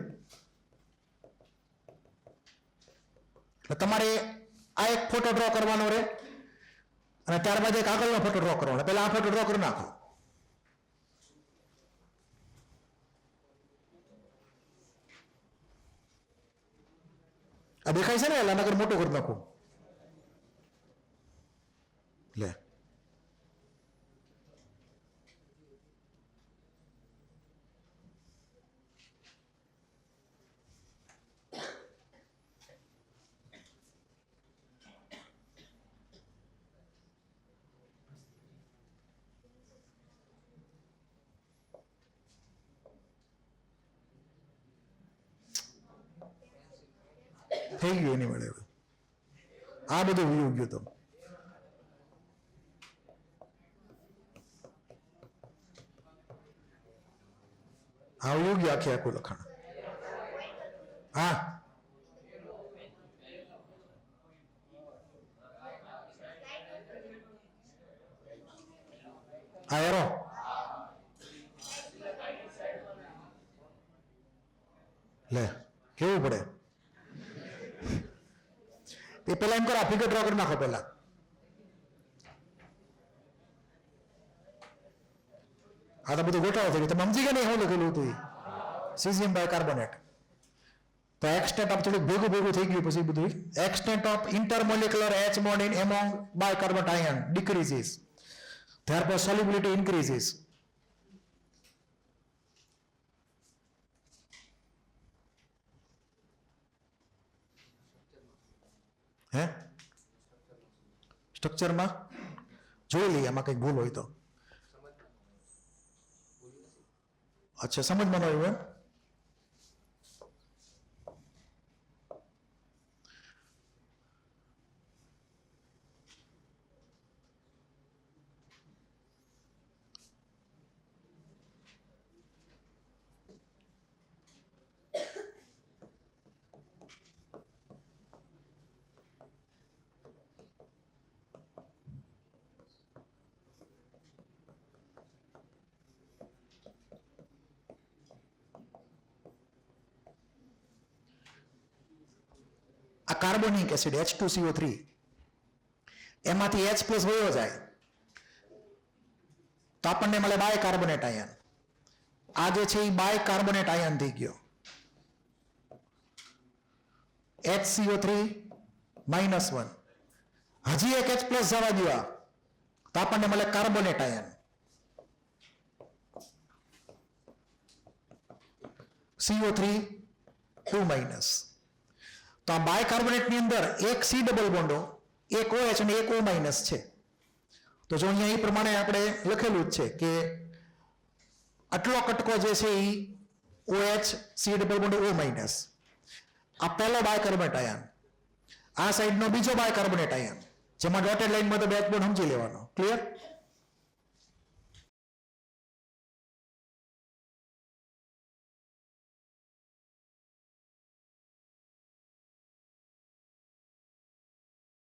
એટલે તમારે આ એક ફોટો ડ્રો કરવાનો રહે અને ત્યારબાદ એક આગળનો ફોટો ડ્રો કરવાનો. પહેલા આ ફોટો ડ્રો કરી નાખો. આ દેખાય છે ને? એટલે નગર મોટું કરી નાખું. લે, થઈ ગયું એની મળે. આ બધું વયું ગયું. તમે હા યોગ્ય આખે આખું લખાણ. હા હા એરો લે કેવું પડે એ પેલા એમ કરો આ ફિગર ડ્રો કરી નાખો પેલા. આ તો બધું ગોઠાવો થઈ ગયું. તમે સમજી ગયા નહીં શું લખેલું હતું સીઝિયમ બાયકાર્બોનેટ. તો એક્સટેન્ટ ઓફ થોડું ભેગું ભેગું થઈ ગયું પછી બધું. Extent of intermolecular H bond in among bicarbonate ion decreases, therefore solubility increases. હે સ્ટ્રક્ચરમાં જોઈ લઈએ આમાં કંઈક ભૂલ હોય તો. અચ્છા સમજમાં ન આવ્યું એમ. આ કાર્બોનિક એસિડ H2CO3 એમાંથી H+ વયો જાય તો આપણને મળે બાયકાર્બોનેટ આયન. આ જે છે એ બાયકાર્બોનેટ આયન થઈ ગયો. HCO3 -1 હજી એક H+ જવા દો તો આપણને મળે કાર્બોનેટ આયન CO3 2-. તો આ બાયકાર્બોનેટ ની અંદર એક C ડબલ બોન્ડો, એક OH અને એક O- છે. તો જો અહીંયા એ પ્રમાણે આપણે લખેલું જ છે કે આટલો કટકો જે છે એ OH C double bond O-. આ પહેલો બાયકાર્બોનેટ આયન, આ સાઈડનો બીજો બાયકાર્બોનેટ આયન જેમાં ડોટેડ લાઈનમાં તો બેકબોન્ડ સમજી લેવાનો. ક્લિયર?